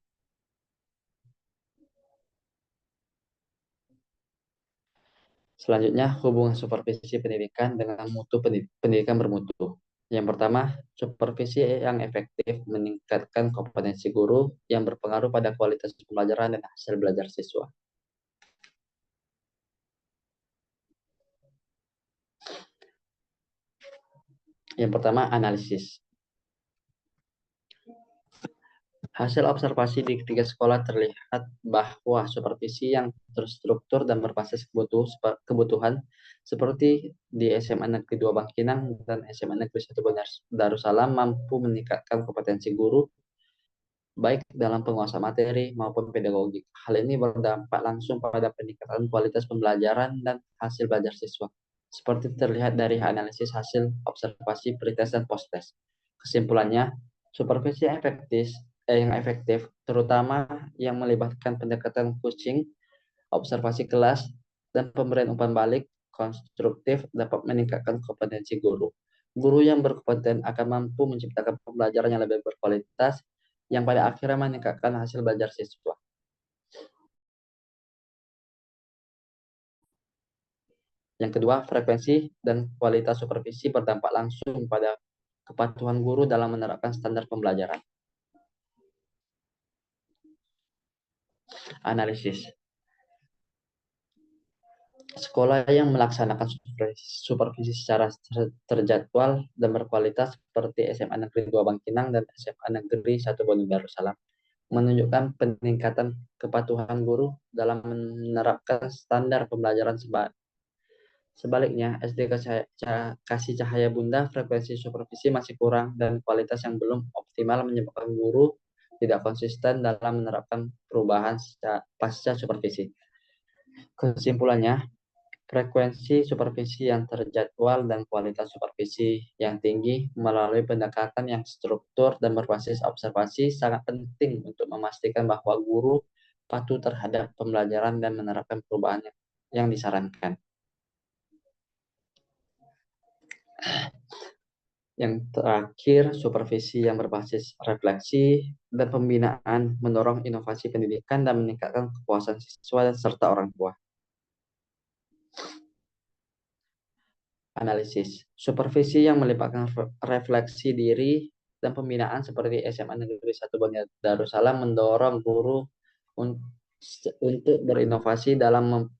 Selanjutnya, hubungan supervisi pendidikan dengan mutu pendidikan bermutu. Yang pertama, supervisi yang efektif meningkatkan kompetensi guru yang berpengaruh pada kualitas pembelajaran dan hasil belajar siswa. Yang pertama, analisis. Hasil observasi di ketiga sekolah terlihat bahwa supervisi yang terstruktur dan berbasis kebutuhan seperti di SMA Negeri 2 Bangkinang dan SMA Negeri 1 Darussalam mampu meningkatkan kompetensi guru baik dalam penguasaan materi maupun pedagogik. Hal ini berdampak langsung pada peningkatan kualitas pembelajaran dan hasil belajar siswa, seperti terlihat dari analisis hasil observasi pretest dan post-test. Kesimpulannya, supervisi yang efektif, terutama yang melibatkan pendekatan coaching, observasi kelas, dan pemberian umpan balik konstruktif dapat meningkatkan kompetensi guru. Guru yang berkompeten akan mampu menciptakan pembelajaran yang lebih berkualitas, yang pada akhirnya meningkatkan hasil belajar siswa. Yang kedua, frekuensi dan kualitas supervisi berdampak langsung pada kepatuhan guru dalam menerapkan standar pembelajaran. Analisis. Sekolah yang melaksanakan supervisi secara terjadwal dan berkualitas seperti SMA Negeri 2 Bangkinang dan SMA Negeri 1 Boni Darussalam menunjukkan peningkatan kepatuhan guru dalam menerapkan standar pembelajaran sebaliknya, SD Kasih Cahaya Bunda frekuensi supervisi masih kurang dan kualitas yang belum optimal menyebabkan guru tidak konsisten dalam menerapkan perubahan pasca supervisi. Kesimpulannya, frekuensi supervisi yang terjadwal dan kualitas supervisi yang tinggi melalui pendekatan yang struktur dan berbasis observasi sangat penting untuk memastikan bahwa guru patuh terhadap pembelajaran dan menerapkan perubahan yang disarankan. Yang terakhir, supervisi yang berbasis refleksi dan pembinaan mendorong inovasi pendidikan dan meningkatkan kepuasan siswa serta orang tua. Analisis. Supervisi yang melibatkan refleksi diri dan pembinaan seperti SMA Negeri 1 Banda Darussalam mendorong guru untuk berinovasi dalam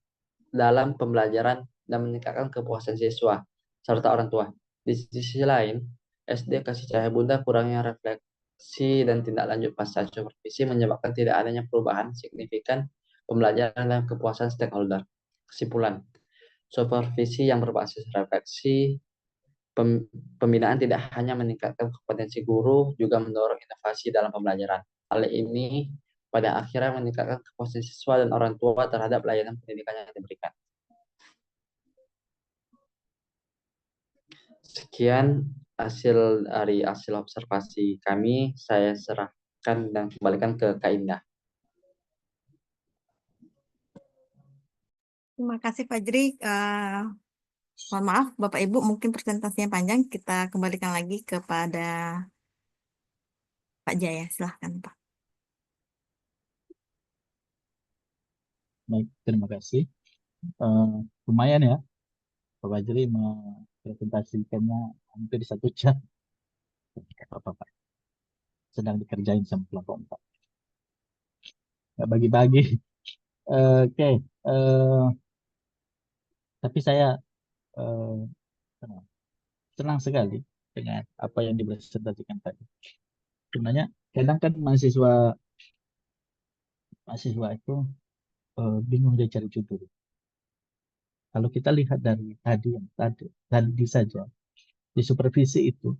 pembelajaran dan meningkatkan kepuasan siswa serta orang tua. Di sisi lain, SD Kasih Cahaya Bunda kurangnya refleksi dan tindak lanjut pasca supervisi menyebabkan tidak adanya perubahan signifikan pembelajaran dan kepuasan stakeholder. Kesimpulan, supervisi yang berbasis refleksi, pembinaan tidak hanya meningkatkan kompetensi guru, juga mendorong inovasi dalam pembelajaran. Hal ini pada akhirnya meningkatkan kepuasan siswa dan orang tua terhadap layanan pendidikan yang diberikan. Sekian hasil observasi kami, saya serahkan dan kembalikan ke Kak Indah. Terima kasih Fajri. Mohon maaf Bapak Ibu, mungkin presentasinya panjang. Kita kembalikan lagi kepada Pak Jaya. Silahkan Pak. Baik, terima kasih. Lumayan ya, Pak Fajri mempresentasikannya hampir 1 jam. Apa Pak? Sedang dikerjain sama kelompok 4. Nggak bagi-bagi. Oke, tapi saya eh, senang sekali dengan apa yang dipresentasikan tadi. Sebenarnya kadang kan mahasiswa itu bingung dia cari judul. Kalau kita lihat dari tadi saja di supervisi itu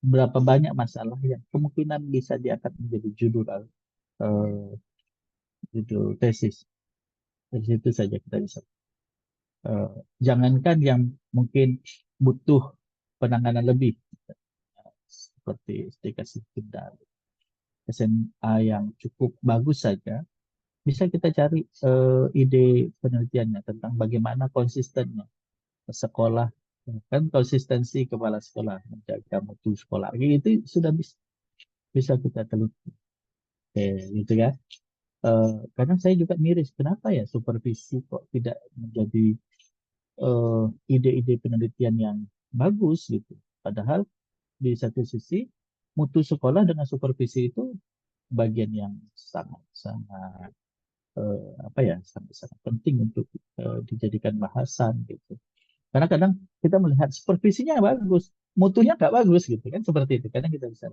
berapa banyak masalah yang kemungkinan bisa diangkat menjadi judul tesis. Dari situ saja kita bisa. Jangankan yang mungkin butuh penanganan lebih seperti STK Bunda, SMA yang cukup bagus saja, bisa kita cari ide penelitiannya tentang bagaimana konsistennya sekolah, kan konsistensi kepala sekolah menjaga mutu sekolah itu sudah bisa kita teliti. Oke, gitu ya. Kadang saya juga miris kenapa ya supervisi kok tidak menjadi ide-ide penelitian yang bagus gitu. Padahal di satu sisi mutu sekolah dengan supervisi itu bagian yang sangat sangat penting untuk dijadikan bahasan gitu. Karena kadang kita melihat supervisinya bagus, mutunya nggak bagus gitu kan, seperti itu. Kadang kita bisa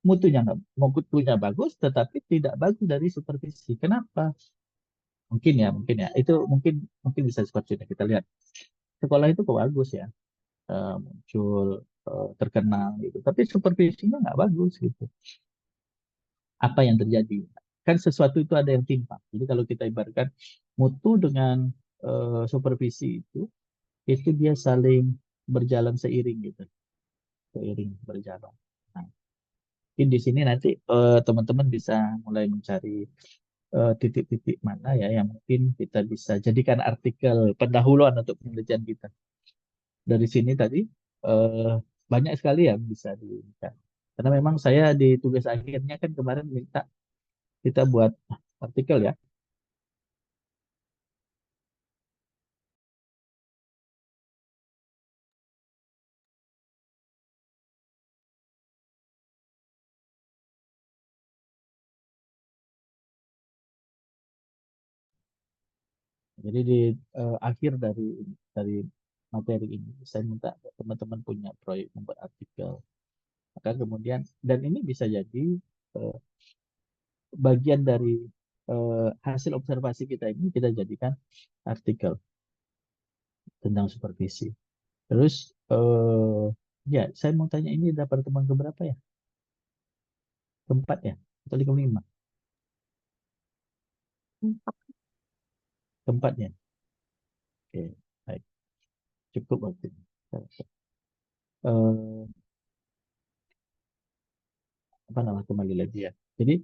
mutunya bagus, tetapi tidak bagus dari supervisi. Kenapa? Mungkin ya. Itu mungkin bisa seperti ini. Kita lihat sekolah itu kok bagus ya, muncul terkenal gitu. Tapi supervisinya nggak bagus gitu. Apa yang terjadi? Kan sesuatu itu ada yang timpang. Jadi kalau kita ibaratkan mutu dengan supervisi itu dia saling berjalan seiring gitu, seiring berjalan. Nah, mungkin di sini nanti teman-teman bisa mulai mencari titik-titik mana ya yang mungkin kita bisa jadikan artikel pendahuluan untuk penelitian kita. Dari sini tadi eh, banyak sekali yang bisa dilihat. Karena memang saya di tugas akhirnya kan kemarin minta kita buat artikel ya. Jadi di akhir dari materi ini saya minta teman-teman punya proyek membuat artikel. Maka kemudian dan ini bisa jadi eh, bagian dari hasil observasi kita ini kita jadikan artikel tentang supervisi. Terus ya saya mau tanya ini ada pertemuan keberapa ya? Keempat ya? Atau kelima? Keempat ya? Oke, baik. Cukup waktu ini. Eh, apa nama kembali lagi ya? Jadi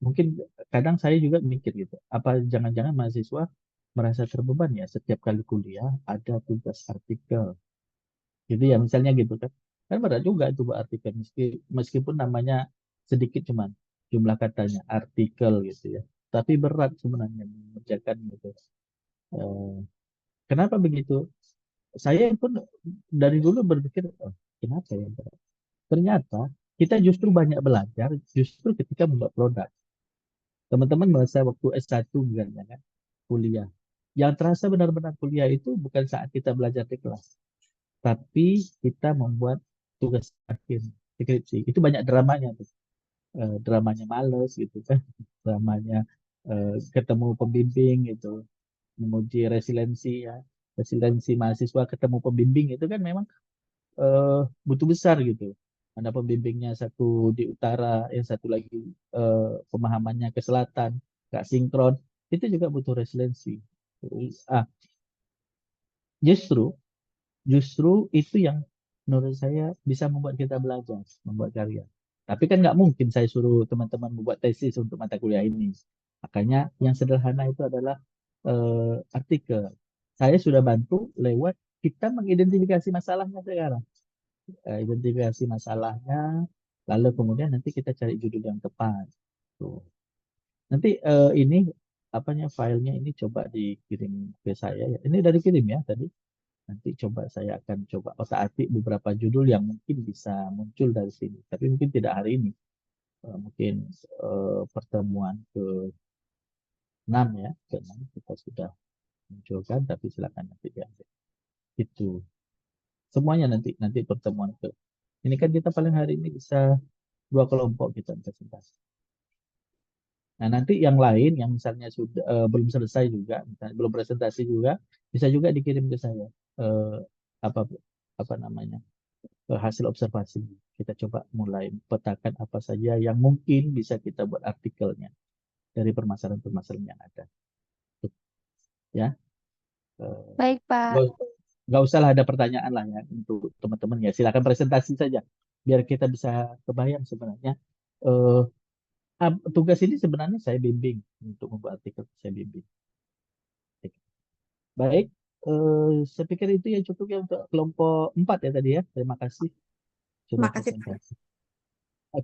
mungkin kadang saya juga mikir gitu, apa jangan-jangan mahasiswa merasa terbeban ya setiap kali kuliah ada tugas artikel. Jadi ya misalnya gitu kan, Kan berat juga itu buat artikel, meskipun namanya sedikit cuman jumlah katanya artikel gitu ya. Tapi berat sebenarnya mengerjakan gitu. Eh, Kenapa begitu? Saya pun dari dulu berpikir, oh, kenapa ya berat? Ternyata kita justru banyak belajar justru ketika membuat produk. Teman-teman merasa waktu S1 misalnya kan, kuliah. Yang terasa benar-benar kuliah itu bukan saat kita belajar di kelas, tapi kita membuat tugas akhir skripsi. Itu banyak dramanya tuh. Dramanya males gitu kan, dramanya ketemu pembimbing gitu, menguji resiliensi ya, resiliensi mahasiswa ketemu pembimbing itu kan memang butuh besar gitu. Ada pembimbingnya satu di utara, yang satu lagi pemahamannya ke selatan, nggak sinkron, itu juga butuh resiliensi. Ah, justru justru itu yang menurut saya bisa membuat kita belajar, membuat karya. Tapi kan nggak mungkin saya suruh teman-teman membuat tesis untuk mata kuliah ini. Makanya yang sederhana itu adalah artikel. Saya sudah bantu lewat kita mengidentifikasi masalahnya sekarang. Identifikasi masalahnya, lalu kemudian nanti kita cari judul yang tepat. Tuh. Nanti ini apanya filenya ini coba dikirim ke saya ya. Ini dari kirim ya tadi. Nanti coba saya akan coba otak-atik beberapa judul yang mungkin bisa muncul dari sini. Tapi mungkin tidak hari ini. Mungkin pertemuan ke-6 ya. Ke-6 kita sudah munculkan, tapi silakan nanti diambil. Itu. Semuanya nanti pertemuan ke. Ini kan kita paling hari ini bisa 2 kelompok kita presentasi. Nah, nanti yang lain yang misalnya sudah belum selesai juga, misalnya belum presentasi juga, bisa juga dikirim ke saya. Apa apa namanya? Hasil observasi. Kita coba mulai petakan apa saja yang mungkin bisa kita buat artikelnya dari permasalahan-permasalahan yang ada. Ya, Baik, Pak. nggak usah lah ada pertanyaan lah ya untuk teman-teman ya. Silakan presentasi saja biar kita bisa kebayang sebenarnya. Tugas ini sebenarnya saya bimbing untuk membuat artikel, saya bimbing. Baik, saya pikir itu yang cukup ya untuk kelompok 4 ya tadi ya. Terima kasih sudah Terima kasih, Pak. presentasi.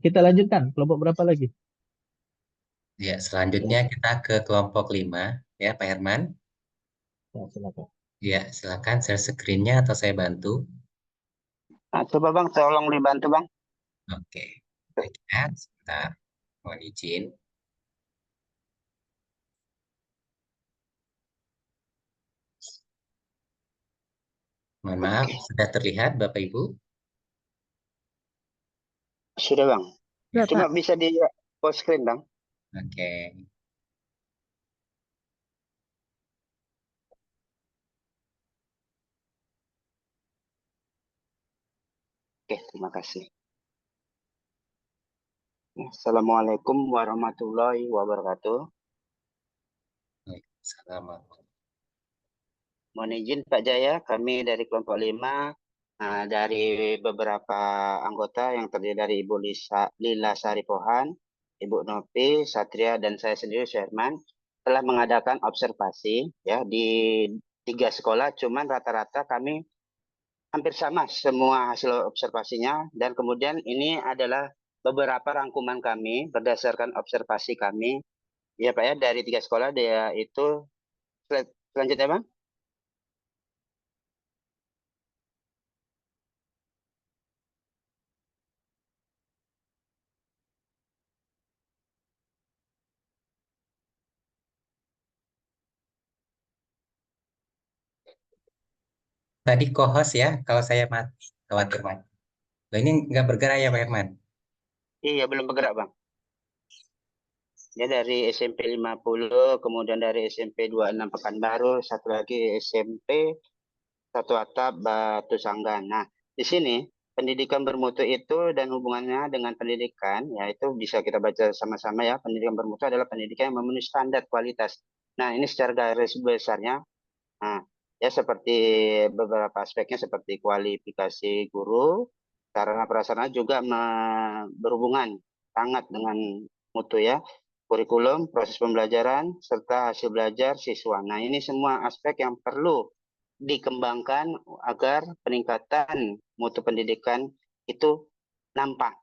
Kita lanjutkan kelompok berapa lagi? Ya, selanjutnya kita ke kelompok 5 ya, Pak Herman. Ya, silakan. Ya, silakan share screen-nya atau saya bantu. Nah, coba Bang, tolong dibantu Bang. Oke, baik ya, sebentar. Mohon izin. Mohon maaf, sudah terlihat Bapak Ibu? Sudah Bang. Ya, Cuma Pak. bisa di full screen Bang. Oke. Oke, terima kasih. Assalamualaikum warahmatullahi wabarakatuh. Assalamualaikum. Mohon izin Pak Jaya, kami dari kelompok 5, dari beberapa anggota yang terdiri dari Ibu Lila Sari Pohan, Ibu Nopi, Satria, dan saya sendiri, Sherman, telah mengadakan observasi ya di 3 sekolah, cuman rata-rata kami hampir sama semua hasil observasinya, dan kemudian ini adalah beberapa rangkuman kami berdasarkan observasi kami ya Pak ya dari 3 sekolah, dia itu selanjutnya Bang. Tadi co-host ya, kalau saya mati, khawatir mati. Loh, ini nggak bergerak ya Pak Herman? Iya belum bergerak Bang. Ya dari SMP 50, kemudian dari SMP 26 Pekanbaru, satu lagi SMP Satu Atap Batu Sanggan. Nah, di sini pendidikan bermutu itu dan hubungannya dengan pendidikan, ya itu bisa kita baca sama-sama ya. Pendidikan bermutu adalah pendidikan yang memenuhi standar kualitas. Nah, ini secara garis besarnya, nah, ya seperti beberapa aspeknya seperti kualifikasi guru, sarana prasarana juga berhubungan sangat dengan mutu ya. Kurikulum, proses pembelajaran, serta hasil belajar siswa. Nah, ini semua aspek yang perlu dikembangkan agar peningkatan mutu pendidikan itu nampak,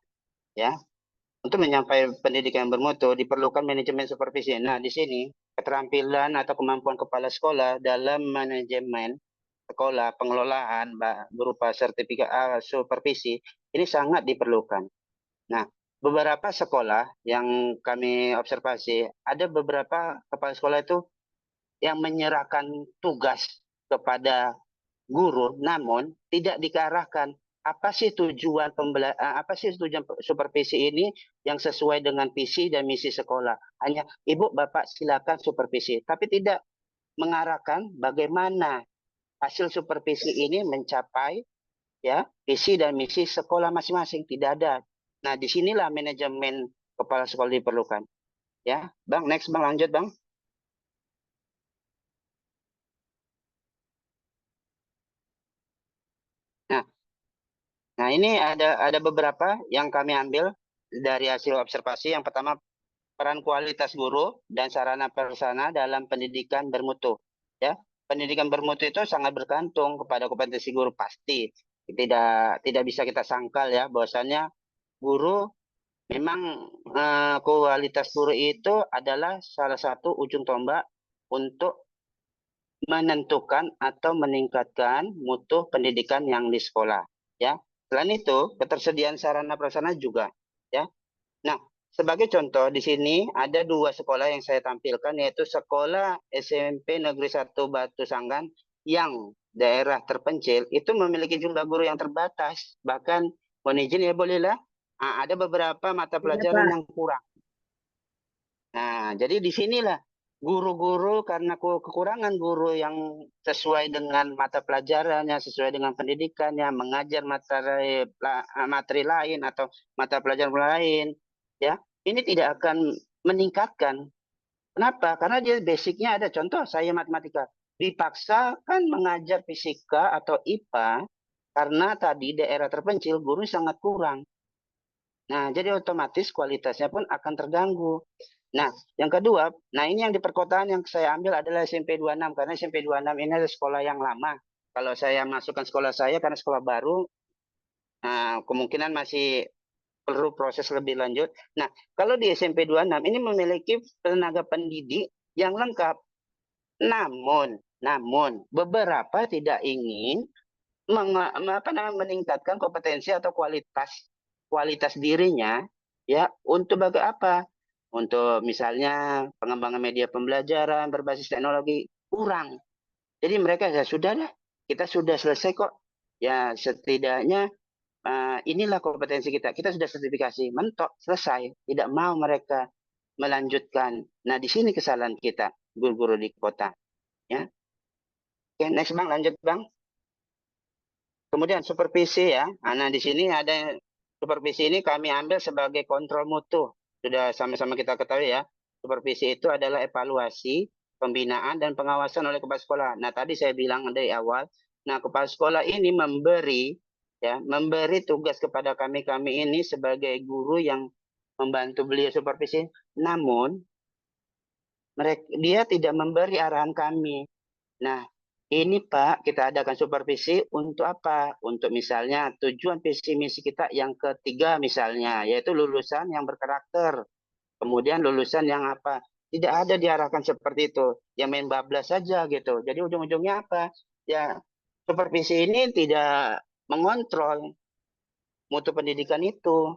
ya. Untuk menyampaikan pendidikan yang bermutu diperlukan manajemen supervisi. Nah, di sini keterampilan atau kemampuan kepala sekolah dalam manajemen sekolah, pengelolaan berupa sertifikat supervisi ini sangat diperlukan. Nah, beberapa sekolah yang kami observasi, ada beberapa kepala sekolah itu yang menyerahkan tugas kepada guru, namun tidak diarahkan apa sih tujuan supervisi ini yang sesuai dengan visi dan misi sekolah. Hanya ibu bapak silakan supervisi, tapi tidak mengarahkan bagaimana hasil supervisi ini mencapai ya visi dan misi sekolah masing-masing. Tidak ada. Nah, disinilah manajemen kepala sekolah diperlukan. Ya, Bang, next Bang, lanjut Bang. Nah, ini ada beberapa yang kami ambil dari hasil observasi. Yang pertama, peran kualitas guru dan sarana prasarana dalam pendidikan bermutu. Ya, pendidikan bermutu itu sangat bergantung kepada kompetensi guru pasti. Tidak bisa kita sangkal ya, bahwasannya guru memang kualitas guru itu adalah salah satu ujung tombak untuk menentukan atau meningkatkan mutu pendidikan yang di sekolah. Ya, selain itu ketersediaan sarana prasarana juga. Ya, nah sebagai contoh di sini ada 2 sekolah yang saya tampilkan, yaitu sekolah SMP Negeri 1 Batu Sanggan yang daerah terpencil itu memiliki jumlah guru yang terbatas. Bahkan mohon izin ya bolehlah, ada beberapa mata pelajaran yang kurang. Nah, jadi di sinilah guru-guru karena kekurangan guru yang sesuai dengan mata pelajarannya, sesuai dengan pendidikannya, mengajar materi lain atau mata pelajaran lain, ya, ini tidak akan meningkatkan. Kenapa? Karena dia basicnya ada. Contoh saya matematika, dipaksakan mengajar fisika atau IPA karena tadi daerah terpencil guru sangat kurang. Nah, jadi otomatis kualitasnya pun akan terganggu. Nah, yang kedua, ini yang di perkotaan yang saya ambil adalah SMP 26, karena SMP 26 ini adalah sekolah yang lama. Kalau saya masukkan sekolah saya karena sekolah baru, kemungkinan masih perlu proses lebih lanjut. Nah, kalau di SMP 26 ini memiliki tenaga pendidik yang lengkap. Namun beberapa tidak ingin meningkatkan kompetensi atau kualitas dirinya ya untuk apa? Untuk misalnya pengembangan media pembelajaran berbasis teknologi kurang. Jadi mereka ya sudahlah, kita sudah selesai kok. Ya setidaknya inilah kompetensi kita. Kita sudah sertifikasi, mentok, selesai. Tidak mau mereka melanjutkan. Nah, di sini kesalahan kita, guru-guru di kota. Ya. Oke, next Bang, lanjut Bang. Kemudian supervisi ya. Nah, di sini ada supervisi ini kami ambil sebagai kontrol mutu. Sudah sama-sama kita ketahui ya. Supervisi itu adalah evaluasi, pembinaan, dan pengawasan oleh kepala sekolah. Nah, tadi saya bilang dari awal. Nah, kepala sekolah ini memberi tugas kepada kami ini sebagai guru yang membantu beliau supervisi. Namun, dia tidak memberi arahan kami. Nah, ini Pak, kita adakan supervisi untuk apa? Untuk misalnya tujuan visi misi kita yang ketiga misalnya, yaitu lulusan yang berkarakter. Kemudian lulusan yang apa? Tidak ada diarahkan seperti itu. Yang main bablas saja gitu. Jadi ujung-ujungnya apa? Ya, supervisi ini tidak mengontrol mutu pendidikan itu.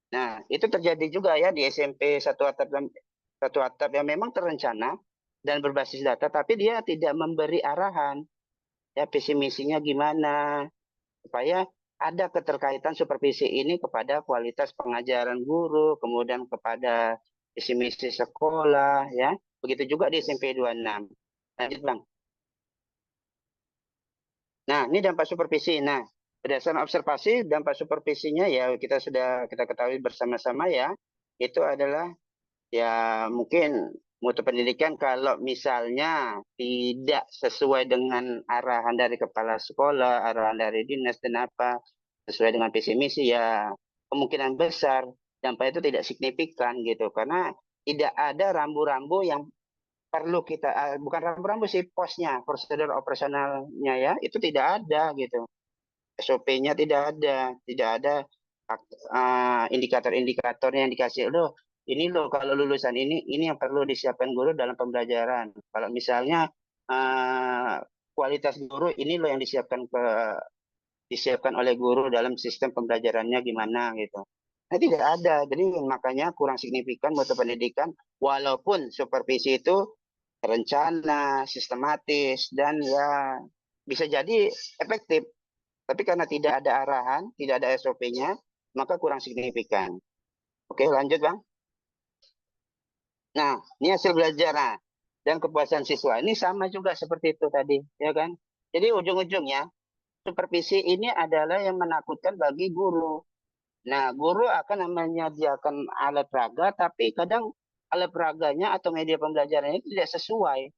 Nah, itu terjadi juga ya di SMP satu atap yang memang terencana dan berbasis data, tapi dia tidak memberi arahan ya visi misinya gimana supaya ada keterkaitan supervisi ini kepada kualitas pengajaran guru, kemudian kepada visi misi sekolah ya. Begitu juga di SMP 26. Lanjut Bang. Nah, ini dampak supervisi. Nah, berdasarkan observasi dampak supervisinya ya kita ketahui bersama-sama ya. Itu adalah ya mungkin mutu pendidikan kalau misalnya tidak sesuai dengan arahan dari kepala sekolah, arahan dari dinas dan apa sesuai dengan visi misi ya kemungkinan besar dampak itu tidak signifikan gitu karena tidak ada rambu-rambu yang perlu kita bukan rambu-rambu sih posnya prosedur operasionalnya ya itu tidak ada gitu. SOP-nya tidak ada indikator-indikatornya yang dikasih. Loh, ini loh kalau lulusan ini yang perlu disiapkan guru dalam pembelajaran. Kalau misalnya kualitas guru ini loh yang disiapkan oleh guru dalam sistem pembelajarannya gimana gitu. Nah, tidak ada. Jadi makanya kurang signifikan mutu pendidikan walaupun supervisi itu terencana, sistematis, dan ya bisa jadi efektif. Tapi karena tidak ada arahan, tidak ada SOP-nya, maka kurang signifikan. Oke, lanjut Bang. Nah, ini hasil belajar. Nah, dan kepuasan siswa. Ini sama juga seperti itu tadi, ya kan? Jadi ujung-ujungnya, supervisi ini adalah yang menakutkan bagi guru. Nah, guru akan menyediakan alat peraga, tapi kadang alat peraganya atau media pembelajarannya tidak sesuai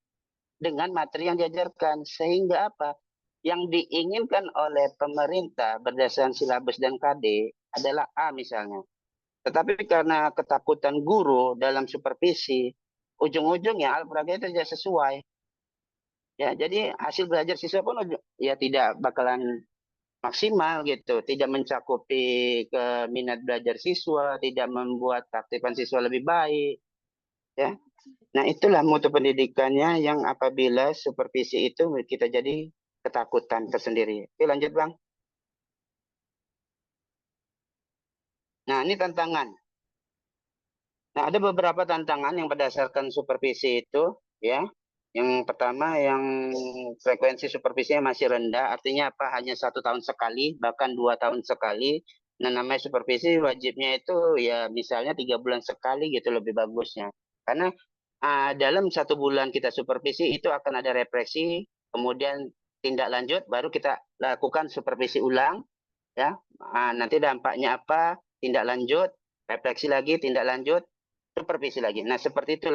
dengan materi yang diajarkan. Sehingga apa? Yang diinginkan oleh pemerintah berdasarkan silabus dan KD adalah A misalnya. Tetapi karena ketakutan guru dalam supervisi, ujung-ujungnya alat peraga itu tidak sesuai. Ya, jadi hasil belajar siswa pun ya tidak bakalan maksimal gitu, tidak mencakupi ke minat belajar siswa, tidak membuat keaktifan siswa lebih baik, ya. Nah, itulah mutu pendidikannya yang apabila supervisi itu kita jadi ketakutan tersendiri. Oke, lanjut Bang. Nah, ini tantangan. Nah, ada beberapa tantangan yang berdasarkan supervisi itu, ya. Yang pertama, yang frekuensi supervisinya masih rendah, artinya apa? Hanya 1 tahun sekali, bahkan 2 tahun sekali. Nah, namanya supervisi wajibnya itu ya misalnya 3 bulan sekali gitu lebih bagusnya. Karena dalam 1 bulan kita supervisi itu akan ada represi, kemudian tindak lanjut, baru kita lakukan supervisi ulang, ya. Nanti dampaknya apa? Tindak lanjut, refleksi lagi, tindak lanjut, supervisi lagi. Nah, seperti itu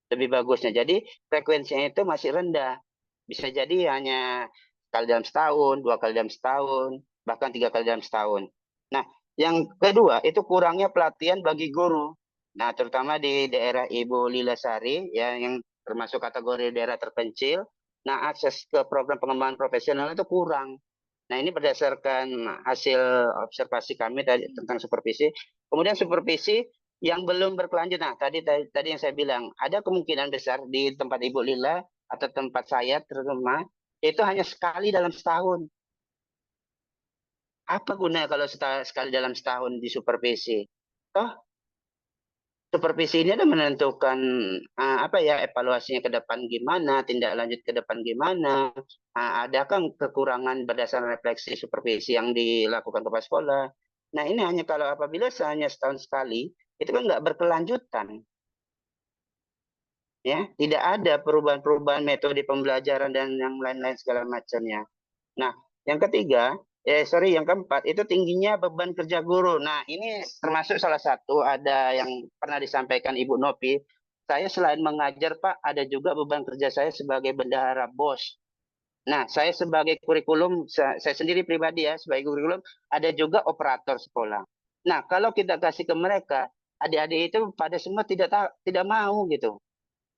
lebih bagusnya. Jadi frekuensinya itu masih rendah. Bisa jadi hanya sekali dalam setahun, 2 kali dalam setahun, bahkan 3 kali dalam setahun. Nah, yang kedua itu kurangnya pelatihan bagi guru. Nah, terutama di daerah Ibu Lilasari ya, yang termasuk kategori daerah terpencil. Nah, akses ke program pengembangan profesional itu kurang. Nah, ini berdasarkan hasil observasi kami tadi tentang supervisi. Kemudian supervisi yang belum berkelanjut. Nah, tadi yang saya bilang, ada kemungkinan besar di tempat Ibu Lila atau tempat saya terutama itu hanya sekali dalam setahun. Apa gunanya kalau sekali dalam setahun disupervisi? Toh supervisi ini adalah menentukan evaluasinya ke depan gimana, tindak lanjut ke depan gimana, adakah kekurangan berdasarkan refleksi supervisi yang dilakukan kepala sekolah. Nah, ini hanya kalau apabila hanya setahun sekali, itu kan nggak berkelanjutan. Ya, tidak ada perubahan-perubahan metode pembelajaran dan yang lain-lain segala macamnya. Nah, yang ketiga, yang keempat itu tingginya beban kerja guru. Nah, ini termasuk salah satu ada yang pernah disampaikan Ibu Nopi. Saya selain mengajar, Pak, ada juga beban kerja saya sebagai bendahara BOS. Nah, saya sebagai kurikulum, saya sendiri pribadi ya, sebagai kurikulum, ada juga operator sekolah. Nah, kalau kita kasih ke mereka, adik-adik itu pada semua tidak mau gitu.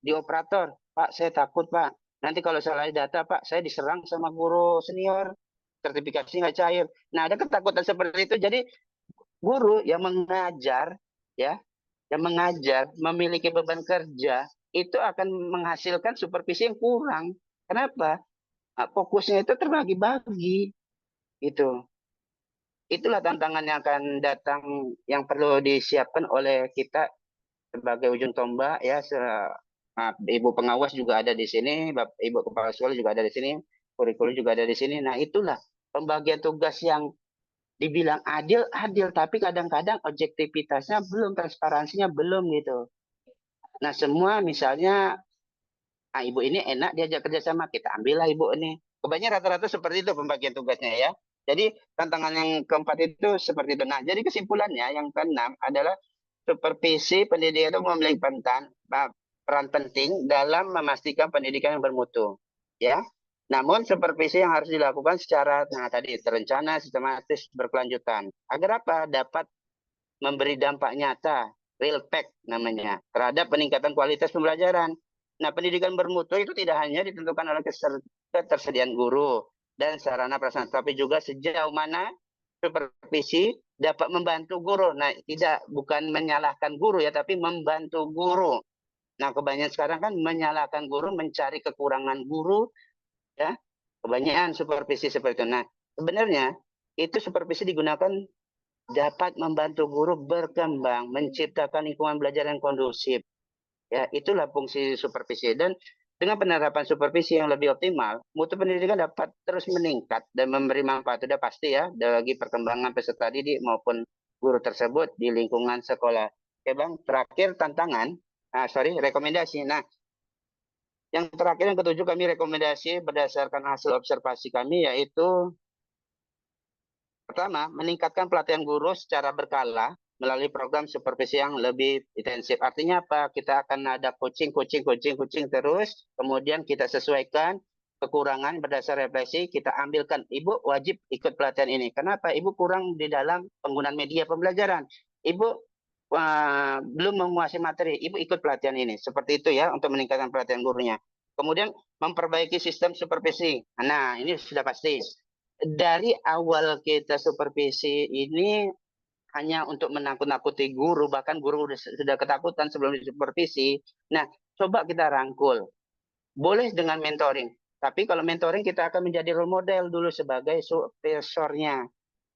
Di operator, Pak, saya takut, Pak. Nanti kalau salah data, Pak, saya diserang sama guru senior, sertifikasi nggak cair. Nah, ada ketakutan seperti itu. Jadi guru yang mengajar, ya, yang mengajar memiliki beban kerja itu akan menghasilkan supervisi yang kurang. Kenapa? Fokusnya itu terbagi-bagi, itu. Itulah tantangan yang akan datang yang perlu disiapkan oleh kita sebagai ujung tombak, ya. Ibu pengawas juga ada di sini, Ibu kepala sekolah juga ada di sini, kurikulum juga ada di sini. Nah, itulah pembagian tugas yang dibilang adil, tapi kadang-kadang objektivitasnya belum, transparansinya belum gitu. Nah, semua misalnya, ibu ini enak diajak kerjasama, kita ambillah ibu ini. Kebanyakan rata-rata seperti itu pembagian tugasnya ya. Jadi tantangan yang keempat itu seperti itu. Nah, jadi kesimpulannya yang keenam adalah supervisi pendidikan itu memiliki peran penting dalam memastikan pendidikan yang bermutu, ya. Namun supervisi yang harus dilakukan secara terencana, sistematis, berkelanjutan. Agar apa? Dapat memberi dampak nyata, real impact namanya, terhadap peningkatan kualitas pembelajaran. Nah, pendidikan bermutu itu tidak hanya ditentukan oleh ketersediaan guru, dan sarana prasarana, tapi juga sejauh mana supervisi dapat membantu guru. Nah, bukan menyalahkan guru ya, tapi membantu guru. Nah, kebanyakan sekarang kan menyalahkan guru, mencari kekurangan guru, ya. Kebanyakan supervisi seperti itu. Nah, sebenarnya itu supervisi digunakan dapat membantu guru berkembang, menciptakan lingkungan belajar yang kondusif. Ya, itulah fungsi supervisi. Dan dengan penerapan supervisi yang lebih optimal, mutu pendidikan dapat terus meningkat dan memberi manfaat. Sudah pasti ya, bagi perkembangan peserta didik maupun guru tersebut di lingkungan sekolah. Oke Bang, terakhir tantangan, rekomendasi. Nah, yang terakhir, yang ketujuh, kami rekomendasi berdasarkan hasil observasi kami, yaitu pertama, meningkatkan pelatihan guru secara berkala melalui program supervisi yang lebih intensif. Artinya apa? Kita akan ada coaching terus, kemudian kita sesuaikan kekurangan berdasar refleksi, kita ambilkan. Ibu wajib ikut pelatihan ini. Kenapa? Ibu kurang di dalam penggunaan media pembelajaran. Ibu belum menguasai materi, ibu ikut pelatihan ini. Seperti itu ya, untuk meningkatkan pelatihan gurunya. Kemudian memperbaiki sistem supervisi. Nah, ini sudah pasti. Dari awal kita supervisi ini hanya untuk menakut-nakuti guru, bahkan guru sudah ketakutan sebelum disupervisi. Nah, coba kita rangkul. Boleh dengan mentoring. Tapi kalau mentoring kita akan menjadi role model dulu sebagai supervisornya.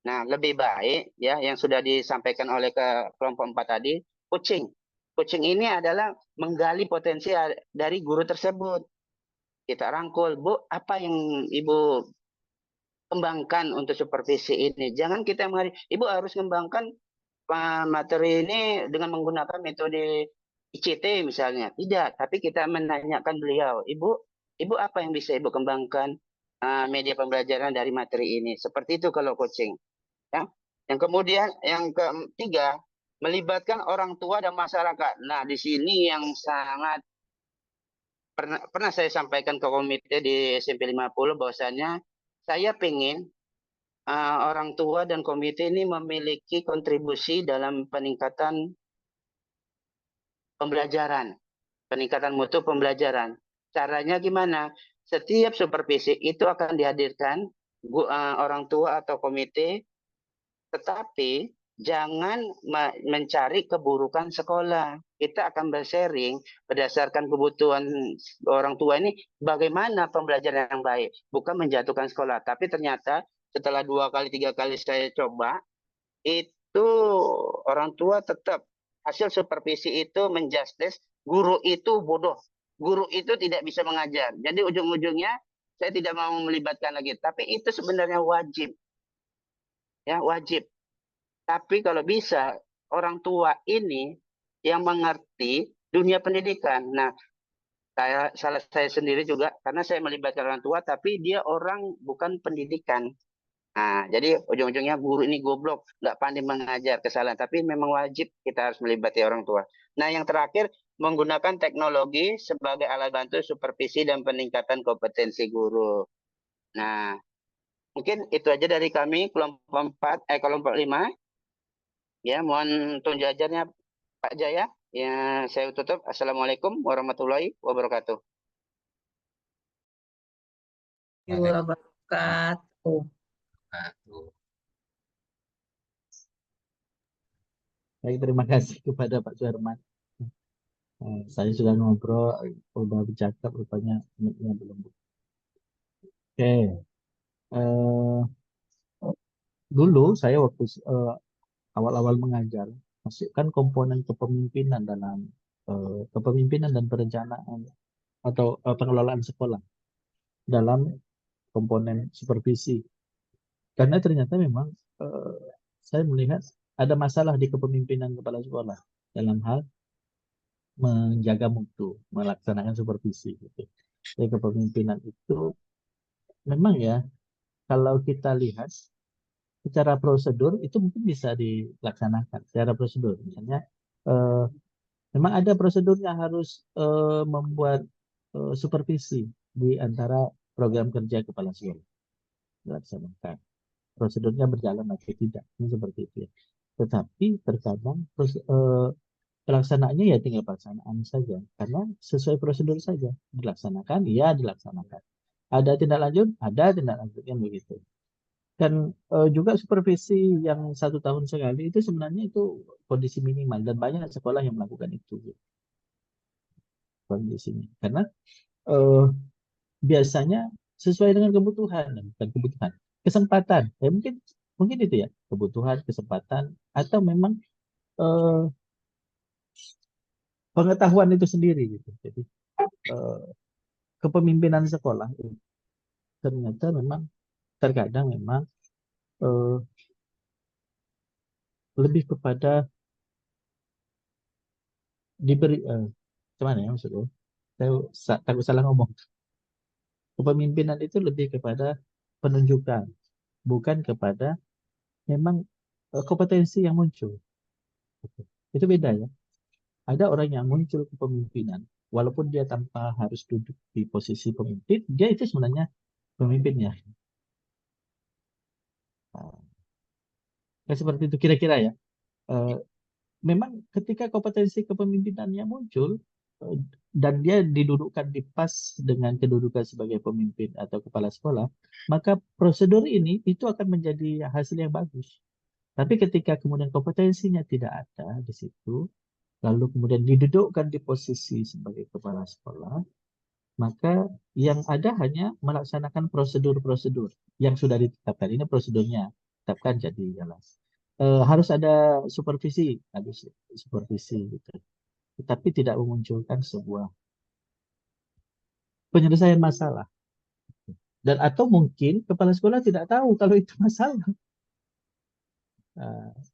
Nah, lebih baik ya yang sudah disampaikan oleh kelompok 4 tadi, coaching. Coaching ini adalah menggali potensi dari guru tersebut. Kita rangkul, Bu, apa yang Ibu kembangkan untuk supervisi ini? Jangan kita Ibu harus mengembangkan materi ini dengan menggunakan metode ICT misalnya. Tidak, tapi kita menanyakan beliau, Ibu apa yang bisa Ibu kembangkan media pembelajaran dari materi ini? Seperti itu kalau coaching. Ya. Yang kemudian, yang ketiga, melibatkan orang tua dan masyarakat. Nah, di sini yang sangat pernah saya sampaikan ke komite di SMP 50 bahwasanya saya pengen orang tua dan komite ini memiliki kontribusi dalam peningkatan pembelajaran, peningkatan mutu pembelajaran. Caranya gimana? Setiap supervisi itu akan dihadirkan orang tua atau komite, tetapi jangan mencari keburukan sekolah. Kita akan bersharing berdasarkan kebutuhan orang tua ini bagaimana pembelajaran yang baik. Bukan menjatuhkan sekolah. Tapi ternyata setelah 2 kali, 3 kali saya coba, itu orang tua tetap hasil supervisi itu menjustice guru itu bodoh. Guru itu tidak bisa mengajar. Jadi ujung-ujungnya saya tidak mau melibatkan lagi. Tapi itu sebenarnya wajib. Ya, wajib. Tapi kalau bisa orang tua ini yang mengerti dunia pendidikan. Nah, salah saya sendiri juga karena saya melibatkan orang tua, tapi dia orang bukan pendidikan. Nah, jadi ujung-ujungnya guru ini goblok, nggak pandai mengajar, kesalahan. Tapi memang wajib kita harus melibati orang tua. Nah, yang terakhir, menggunakan teknologi sebagai alat bantu supervisi dan peningkatan kompetensi guru. Nah, mungkin itu aja dari kami, kelompok 5. Ya, mohon tunjuk ajarnya Pak Jaya. Ya, saya tutup. Assalamualaikum warahmatullahi wabarakatuh. Wabarakatuh. Baik, terima kasih kepada Pak Suherman. Saya sudah ngobrol, udah bercakap, rupanya mic-nya belum. Oke. Dulu saya waktu awal-awal mengajar, masukkan komponen kepemimpinan dalam kepemimpinan dan perencanaan atau pengelolaan sekolah dalam komponen supervisi. Karena ternyata memang saya melihat ada masalah di kepemimpinan kepala sekolah dalam hal menjaga mutu, melaksanakan supervisi. Gitu. Jadi kepemimpinan itu memang ya, kalau kita lihat secara prosedur itu mungkin bisa dilaksanakan secara prosedur. Misalnya memang ada prosedurnya, harus membuat supervisi di antara program kerja kepala sekolah. Dilaksanakan. Prosedurnya berjalan atau tidak, ini seperti itu ya. Tetapi terkadang pelaksanaannya ya tinggal pelaksanaan saja, karena sesuai prosedur saja dilaksanakan, ya dilaksanakan. Ada tindak lanjut, ada tindak lanjutnya begitu. Dan juga supervisi yang 1 tahun sekali itu sebenarnya itu kondisi minimal dan banyak sekolah yang melakukan itu gitu, kondisinya. Karena eh, biasanya sesuai dengan kebutuhan, bukan kebutuhan, kesempatan. Mungkin mungkin itu ya, kebutuhan, kesempatan, atau memang eh, pengetahuan itu sendiri gitu. Jadi eh, kepemimpinan sekolah itu ternyata memang terkadang memang eh, lebih kepada diberi gimana ya maksudnya? Saya takut salah ngomong. Kepemimpinan itu lebih kepada penunjukan, bukan kepada memang kompetensi yang muncul. Itu beda ya. Ada orang yang muncul kepemimpinan, walaupun dia tanpa harus duduk di posisi pemimpin, dia itu sebenarnya pemimpinnya. Nah, seperti itu kira-kira ya. Eh, Memang ketika kompetensi kepemimpinannya muncul eh, dan dia didudukkan di pas dengan kedudukan sebagai pemimpin atau kepala sekolah, maka prosedur ini itu akan menjadi hasil yang bagus. Tapi ketika kemudian kompetensinya tidak ada di situ, lalu kemudian didudukkan di posisi sebagai kepala sekolah, maka yang ada hanya melaksanakan prosedur-prosedur yang sudah ditetapkan. Ini prosedurnya, tetapkan jadi jalan. Harus ada supervisi, harus supervisi gitu. Tetapi tidak memunculkan sebuah penyelesaian masalah. Dan atau mungkin kepala sekolah tidak tahu kalau itu masalah.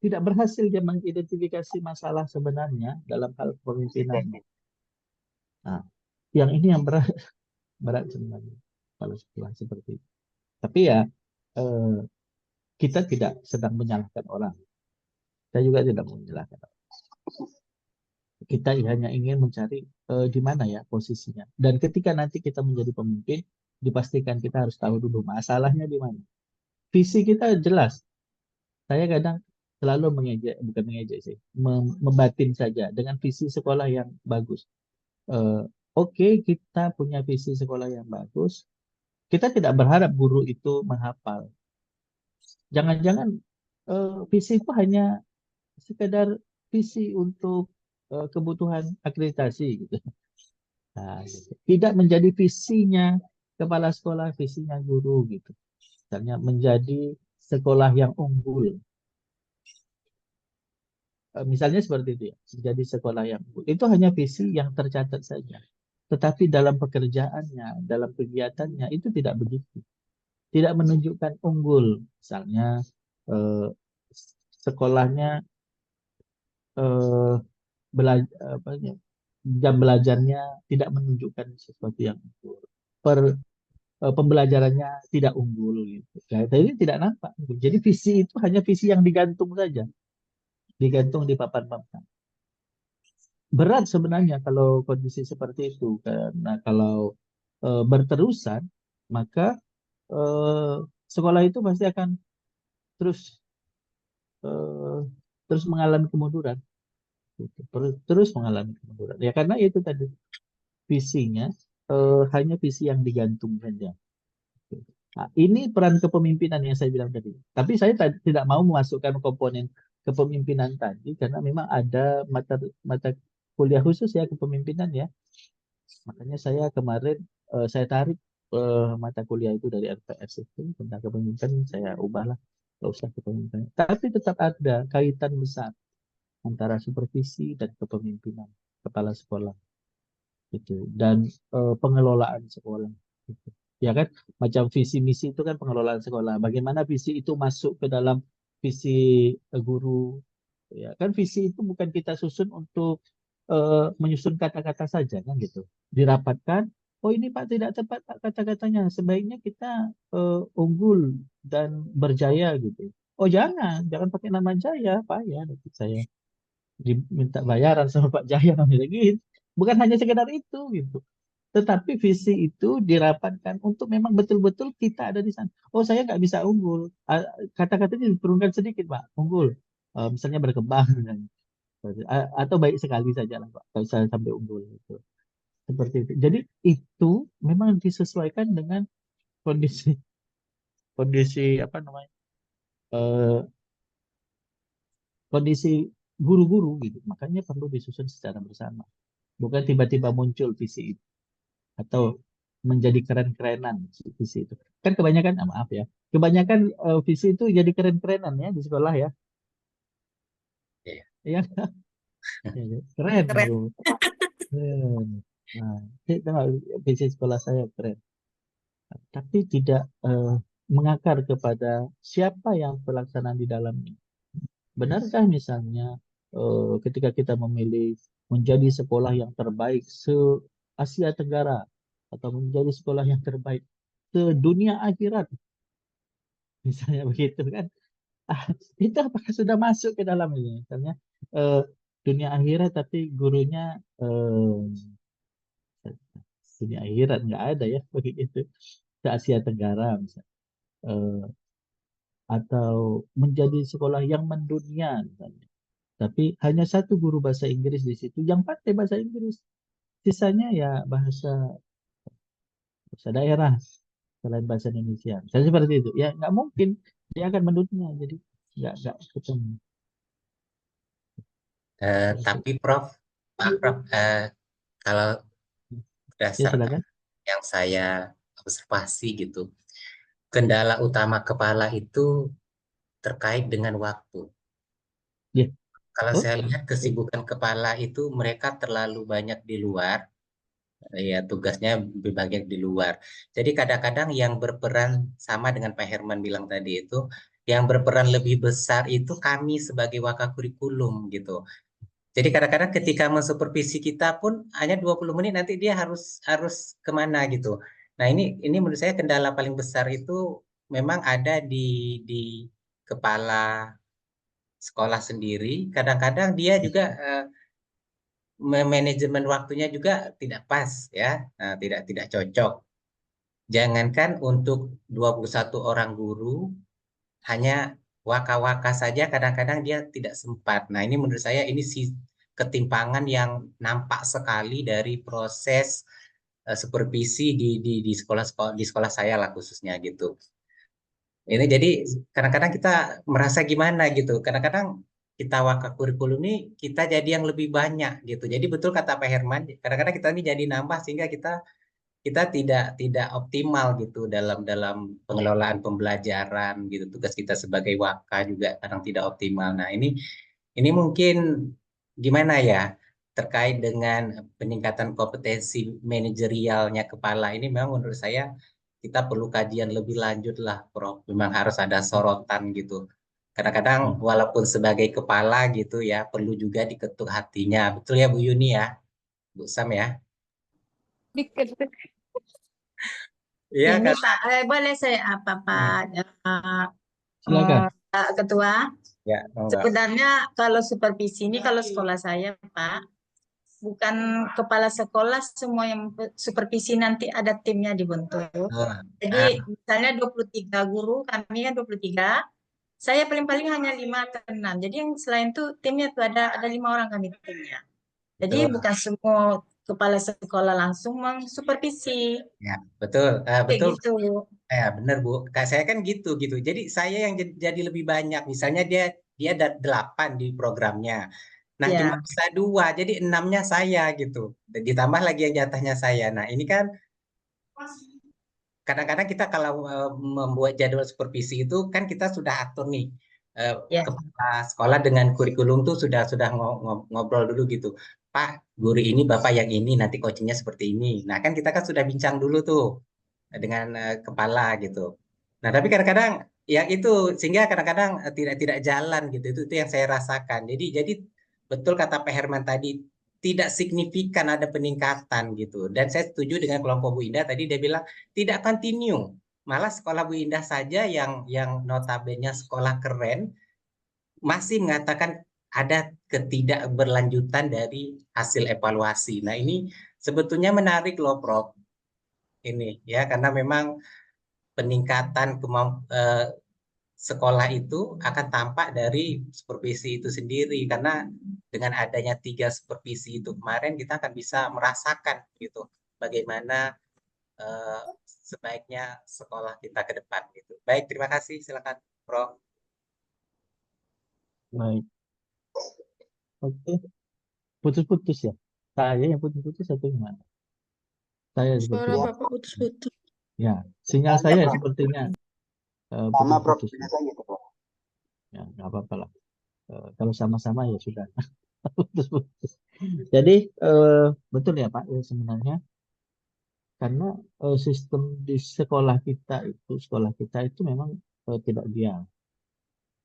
Tidak berhasil dia mengidentifikasi masalah sebenarnya dalam hal kepemimpinan. Nah, yang ini yang berat, berat sebenarnya kepala sekolah seperti itu. Tapi ya kita tidak sedang menyalahkan orang. Saya juga tidak menyalahkan orang. Kita hanya ingin mencari di mana ya posisinya. Dan ketika nanti kita menjadi pemimpin, dipastikan kita harus tahu dulu masalahnya di mana. Visi kita jelas. Saya kadang selalu mengejek, bukan mengejek sih, membatin saja dengan visi sekolah yang bagus. Oke, kita punya visi sekolah yang bagus. Kita tidak berharap guru itu menghafal. Jangan-jangan visi itu hanya sekedar visi untuk kebutuhan akreditasi gitu. Nah, gitu. Tidak menjadi visinya kepala sekolah, visinya guru gitu. Misalnya menjadi sekolah yang unggul. Misalnya seperti itu ya, menjadi sekolah yang unggul. Itu hanya visi yang tercatat saja. Tetapi dalam pekerjaannya, dalam kegiatannya itu tidak begitu. Tidak menunjukkan unggul. Misalnya sekolahnya jam belajarnya tidak menunjukkan sesuatu yang unggul. Pembelajarannya tidak unggul gitu. Nah, ini tidak nampak. Jadi visi itu hanya visi yang digantung saja. Digantung di papan-papan. Berat sebenarnya kalau kondisi seperti itu karena kalau berterusan maka sekolah itu pasti akan terus terus mengalami kemunduran. Gitu. Terus mengalami kemunduran. Ya karena itu tadi visinya hanya visi yang digantung saja. Nah, ini peran kepemimpinan yang saya bilang tadi. Tapi saya tidak mau memasukkan komponen kepemimpinan tadi karena memang ada mata kuliah khusus ya kepemimpinan ya. Makanya saya kemarin saya tarik mata kuliah itu dari RPS itu tentang kepemimpinan saya ubahlah nggak usah kepemimpinan. Tapi tetap ada kaitan besar antara supervisi dan kepemimpinan kepala sekolah gitu dan pengelolaan sekolah gitu. Ya kan macam visi misi itu kan pengelolaan sekolah bagaimana visi itu masuk ke dalam visi guru ya kan visi itu bukan kita susun untuk menyusun kata-kata saja kan gitu dirapatkan oh ini Pak tidak tepat Pak kata-katanya sebaiknya kita unggul dan berjaya gitu oh jangan pakai nama Jaya Pak ya saya diminta bayaran sama Pak Jaya gitu. Bukan hanya sekedar itu gitu. Tetapi visi itu dirapatkan untuk memang betul-betul kita ada di sana. Oh saya nggak bisa unggul. Kata-katanya diturunkan sedikit Pak, unggul. Misalnya berkembang atau baik sekali saja lah Pak. Kalau saya sampai unggul gitu. Seperti itu. Jadi itu memang disesuaikan dengan kondisi apa namanya, eh, kondisi guru-guru gitu. Makanya perlu disusun secara bersama. Bukan tiba-tiba muncul visi itu atau menjadi keren-kerenan visi itu. Kan kebanyakan, maaf ya, kebanyakan visi itu jadi keren-kerenan ya di sekolah ya. Iya. Iya, keren Keren. Bu. Keren. Nah, itu visi sekolah saya keren. Tapi tidak mengakar kepada siapa yang pelaksanaan di dalamnya. Benarkah misalnya ketika kita memilih menjadi sekolah yang terbaik se-Asia Tenggara atau menjadi sekolah yang terbaik se-dunia akhirat, misalnya begitu kan? Itu apakah sudah masuk ke dalam ini? Misalnya eh, dunia akhirat tapi gurunya dunia akhirat nggak ada ya begitu. Se-Asia Tenggara misalnya. Eh, atau menjadi sekolah yang mendunia misalnya. Tapi hanya satu guru bahasa Inggris di situ yang pakai bahasa Inggris. Sisanya ya bahasa daerah selain bahasa Indonesia. Misalnya seperti itu. Ya nggak mungkin dia akan mendunia. Jadi nggak ketemu. Tapi Prof, kalau Ya berdasarkan silakan. yang saya observasi gitu, kendala utama kepala itu terkait dengan waktu. Ya. Kalau Oh, saya lihat kesibukan kepala itu mereka terlalu banyak di luar, ya tugasnya lebih banyak di luar. Jadi kadang-kadang yang berperan sama dengan Pak Herman bilang tadi itu, yang berperan lebih besar itu kami sebagai wakakurikulum gitu. Jadi kadang-kadang ketika mensupervisi kita pun hanya 20 menit nanti dia harus harus kemana gitu. Nah ini menurut saya kendala paling besar itu memang ada di kepala sekolah sendiri. Kadang-kadang dia juga manajemen waktunya juga tidak pas ya, tidak cocok. Jangankan untuk 21 orang guru, hanya waka-waka saja kadang-kadang dia tidak sempat. Nah, ini menurut saya ini ketimpangan yang nampak sekali dari proses supervisi di sekolah saya lah khususnya gitu. Ini jadi kadang-kadang kita merasa gimana gitu. Kadang-kadang kita waka kurikulum ini kita jadi yang lebih banyak gitu. Jadi betul kata Pak Herman, kadang-kadang kita ini jadi nambah sehingga kita kita tidak optimal gitu dalam dalam pengelolaan pembelajaran gitu. Tugas kita sebagai waka juga kadang tidak optimal. Nah, ini mungkin gimana ya terkait dengan peningkatan kompetensi manajerialnya kepala ini memang menurut saya kita perlu kajian lebih lanjut lah, Prof. Memang harus ada sorotan gitu. Kadang-kadang walaupun sebagai kepala gitu ya perlu juga diketuk hatinya. Betul ya Bu Yuni ya, Bu Sam ya. Diketuk. Iya Ini kan? Pak, boleh saya apa Pak Silakan. Ketua? Ya, enggak. Sebenarnya kalau supervisi ini kalau sekolah saya Pak, bukan kepala sekolah semua yang supervisi nanti ada timnya dibentuk. Jadi misalnya 23 guru, kami kan 23, saya paling-paling hanya 5 atau 6. Jadi yang selain itu timnya tuh ada 5 orang kami timnya. Jadi Betul. bukan semua kepala sekolah langsung mensupervisi. Ya, betul. Kayak Betul. gitu. Ya, benar Bu. Kak saya kan gitu. Jadi saya yang jadi lebih banyak. Misalnya dia ada 8 di programnya. Nah, cuma Ya. bisa 2, jadi 6-nya saya gitu. Dan ditambah lagi yang jatahnya saya. Nah, ini kan kadang-kadang kita kalau membuat jadwal supervisi itu kan kita sudah atur nih Ya. kepala sekolah dengan kurikulum tuh sudah ngobrol dulu gitu. Pak, guru ini Bapak yang ini nanti coachingnya seperti ini. Nah, kan kita kan sudah bincang dulu tuh dengan kepala gitu. Nah, tapi kadang-kadang yang itu sehingga kadang-kadang tidak jalan gitu. Itu yang saya rasakan. Jadi betul kata Pak Herman tadi tidak signifikan ada peningkatan gitu. Dan saya setuju dengan kelompok Bu Indah tadi dia bilang tidak continue. Malah sekolah Bu Indah saja yang notabene sekolah keren masih mengatakan ada ketidakberlanjutan dari hasil evaluasi. Nah, ini sebetulnya menarik loh, Prof. Ini ya karena memang peningkatan sekolah itu akan tampak dari supervisi itu sendiri karena dengan adanya 3 supervisi itu kemarin kita akan bisa merasakan gitu bagaimana eh, sebaiknya sekolah kita ke depan gitu. Baik, terima kasih. Silakan, Prof. Baik, oke. Putus-putus ya. Saya yang putus-putus atau gimana? Saya Suara sepertinya. Bapak putus-putus. Ya, sinyal Tanya, saya Prof. sepertinya Sama Prof, putus-putus. biasa gitu Prof. Ya, nggak apa-apa lah. Kalau sama-sama ya sudah. Putus-putus. Jadi betul ya Pak, ya, sebenarnya karena sistem di sekolah kita itu memang tidak diam.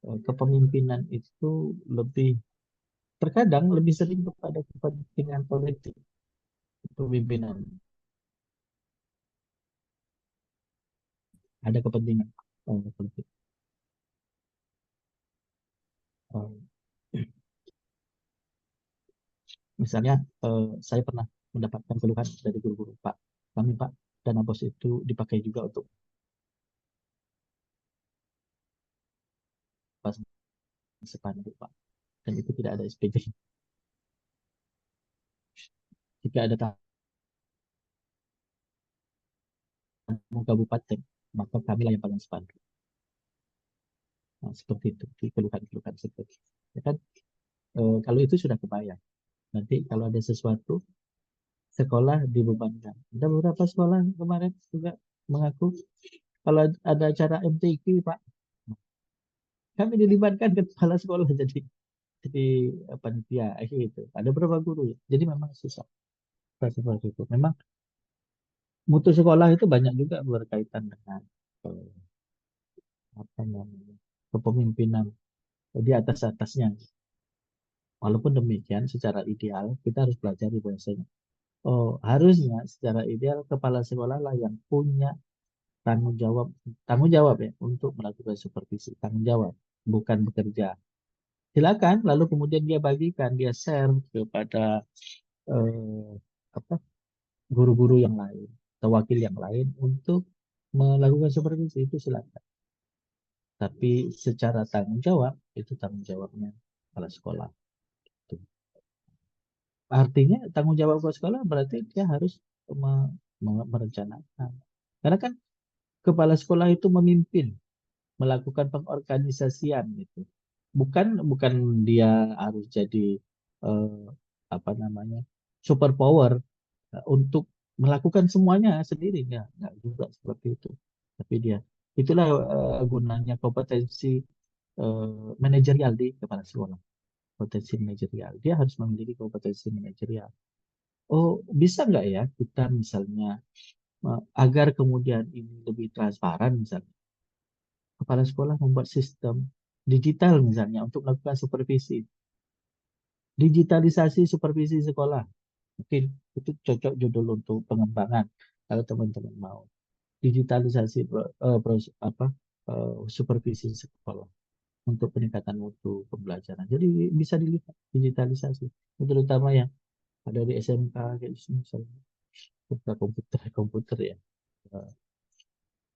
Kepemimpinan itu lebih terkadang lebih sering kepada kepentingan politik kepemimpinan. Ada kepentingan politik. Misalnya saya pernah mendapatkan keluhan dari guru-guru, Pak, kami Pak, dana bos itu dipakai juga untuk pas spanduk Pak, dan itu tidak ada SPJ. Jika ada tamu kabupaten, maka kamilah yang paling spanduk. Nah, seperti itu, keluhan-keluhan seperti itu. Ya kan? Kalau itu sudah kebayang. Nanti kalau ada sesuatu, sekolah dibebankan. Ada beberapa sekolah kemarin juga mengaku kalau ada acara MTQ, Pak, kami dilibatkan ke kepala sekolah jadi panitia gitu. Ada beberapa guru ya. Jadi memang susah seperti itu. Memang mutu sekolah itu banyak juga berkaitan dengan eh, apa namanya kepemimpinan di atas-atasnya. Walaupun demikian, secara ideal kita harus pelajari bahwasanya harusnya secara ideal kepala sekolah lah yang punya tanggung jawab ya untuk melakukan supervisi, tanggung jawab, bukan bekerja. Silakan, lalu kemudian dia bagikan, dia share kepada eh, apa guru-guru yang lain atau wakil yang lain untuk melakukan supervisi, itu silakan. Tapi secara tanggung jawab itu tanggung jawabnya kepala sekolah. Artinya tanggung jawab kepala sekolah berarti dia harus merencanakan. Karena kan kepala sekolah itu memimpin, melakukan pengorganisasian gitu. Bukan dia harus jadi eh, apa namanya super power untuk melakukan semuanya sendiri, nggak juga seperti itu. Tapi dia itulah gunanya kompetensi manajerial di kepala sekolah. Kompetensi manajerial, dia harus memiliki kompetensi manajerial. Oh, bisa nggak ya kita misalnya agar kemudian ini lebih transparan, misalnya kepala sekolah membuat sistem digital misalnya untuk melakukan supervisi, digitalisasi supervisi sekolah. Mungkin itu cocok judul untuk pengembangan kalau teman-teman mau. Digitalisasi supervisi sekolah untuk peningkatan mutu pembelajaran. Jadi bisa dilihat digitalisasi, terutama yang ada di SMK kayak misalnya komputer ya.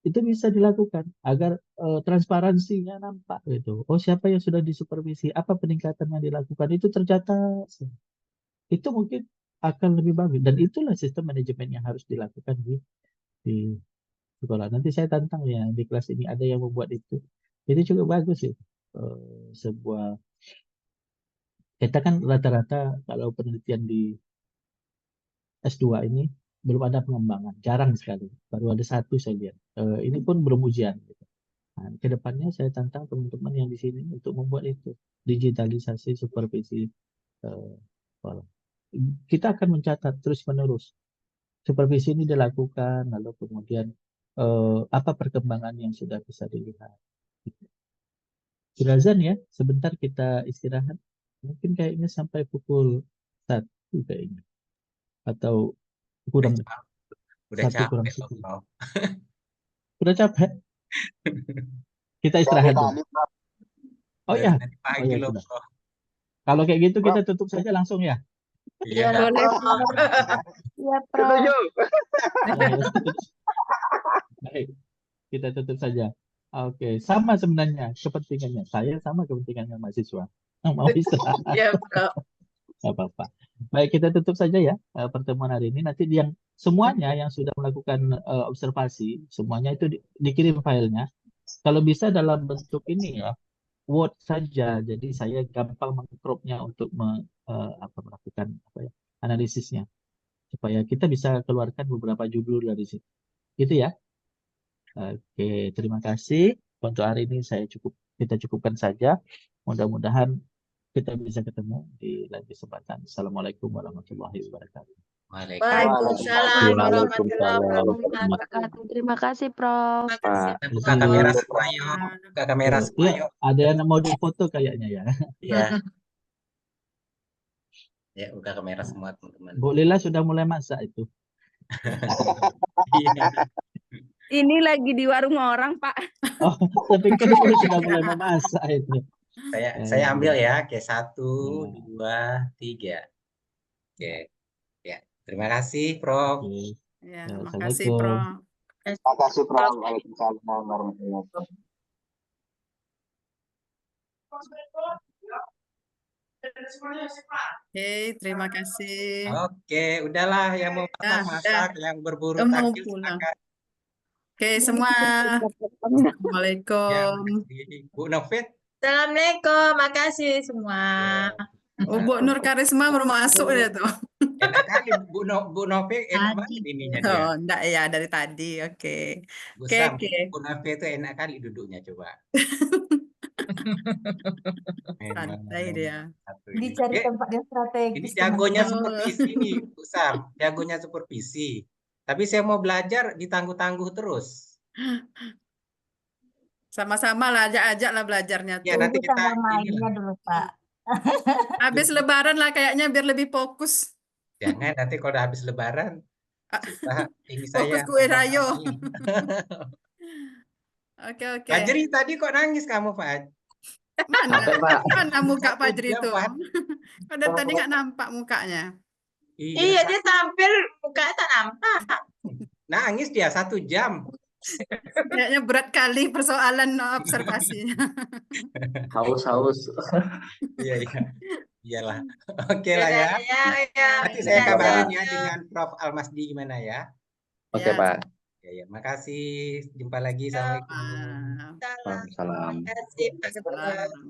Itu bisa dilakukan agar transparansinya nampak gitu. Oh, siapa yang sudah disupervisi, apa peningkatan yang dilakukan itu tercatat. Itu mungkin akan lebih bagus dan itulah sistem manajemen yang harus dilakukan di sekolah. Nanti saya tantang ya di kelas ini ada yang membuat itu. Jadi cukup bagus sih. Sebuah kita kan rata-rata kalau penelitian di S2 ini belum ada pengembangan, jarang sekali. Baru ada satu saya lihat. Ini pun belum ujian. Gitu. Nah, ke depannya saya tantang teman-teman yang di sini untuk membuat itu digitalisasi supervisi sekolah. Kita akan mencatat terus-menerus supervisi ini dilakukan, lalu kemudian apa perkembangan yang sudah bisa dilihat. Surazan ya, sebentar kita istirahat. Mungkin kayaknya sampai pukul 1 kayaknya. Atau kurang Udah 1 kurang capek 10. Prof. Udah capek? Kita Dari istirahat dulu. tadi Prof. Oh Dari ya, tadi oh pagi ya loh, sudah. Prof. Kalau kayak gitu kita Prof. tutup saja langsung ya. Iya, Iya, Boleh, Prof. Prof. Iya, Prof. Setuju. Baik, kita tutup saja. Oke, sama sebenarnya kepentingannya. Saya sama kepentingannya mahasiswa. Mau istirahat. Iya, Prof. Nggak apa-apa. Baik, kita tutup saja ya pertemuan hari ini. Nanti yang semuanya yang sudah melakukan observasi, semuanya itu dikirim filenya. Kalau bisa dalam bentuk ini ya, Word saja. Jadi saya gampang mengcropnya untuk melakukan analisisnya, supaya kita bisa keluarkan beberapa judul dari situ. Gitu ya. Oke, terima kasih. Untuk hari ini kita cukupkan saja. Mudah-mudahan kita bisa ketemu di lain kesempatan. Assalamualaikum warahmatullahi wabarakatuh. Waalaikumsalam warahmatullahi wabarakatuh. Terima kasih, Prof. Buka kamera semua yuk. Buka kamera semua Iya, yuk. ada yang mau difoto kayaknya ya. Iya. Ya, buka kamera semua teman-teman. Bu Lila sudah mulai masak itu. Iya. Ini lagi di warung orang, Pak. Oh, saya pikir itu sudah mulai memasak itu. Saya ambil ya, ke 1, 2, 3. Oke. Ya, terima kasih, Prof. Oke. Ya, Ya, makasih, Assalamualaikum. Prof. Terima kasih, Prof. Waalaikumsalam warahmatullahi wabarakatuh. Oke, terima kasih. Oke, udahlah yang mau Dah, masak-masak, yang berburu mau takjil pulang. silakan. Oke, semua. Ya, Assalamualaikum. makasih. Bu Novit. Assalamualaikum, makasih semua. Oh, Bu Nur Karisma baru masuk dia tuh. Enak kali Bu Novit, enak banget ininya dia. Oh, enggak ya dari tadi. Oke. Bu Oke, Sam, oke. Bu Novit itu enak kali duduknya coba. Santai dia. Satu ini. Dicari tempat yang Ini strategis. jagonya Oh. supervisi nih, Bu Sam. Jagonya supervisi. Tapi saya mau belajar ditangguh-tangguh terus. Sama-sama lah, ajak-ajak lah belajarnya Ya, tuh. nanti kita inilah. dulu, Pak. Habis lebaran lah kayaknya biar lebih fokus. Jangan nanti kalau udah habis lebaran susah ini saya. Fokus kue rayo. Oke. Fajri tadi kok nangis kamu, Faj? Mana? Apa, Pak? Mana muka Satu Fajri jam, itu? Pak. Pada tadi nggak nampak mukanya. Iya, dia tampil mukanya tak nampak. Nangis dia 1 jam. Kayaknya berat kali persoalan observasinya. Haus. Iya. Iyalah. Oke lah ya. Ya. Nanti saya Iya, kabarin Pak. ya dengan Prof. Almasdi gimana ya. Oke, Ya. Pak. Ya. Makasih. Jumpa lagi. Assalamualaikum. Maaf. Waalaikumsalam. Terima kasih, Pak Ketua. Salam.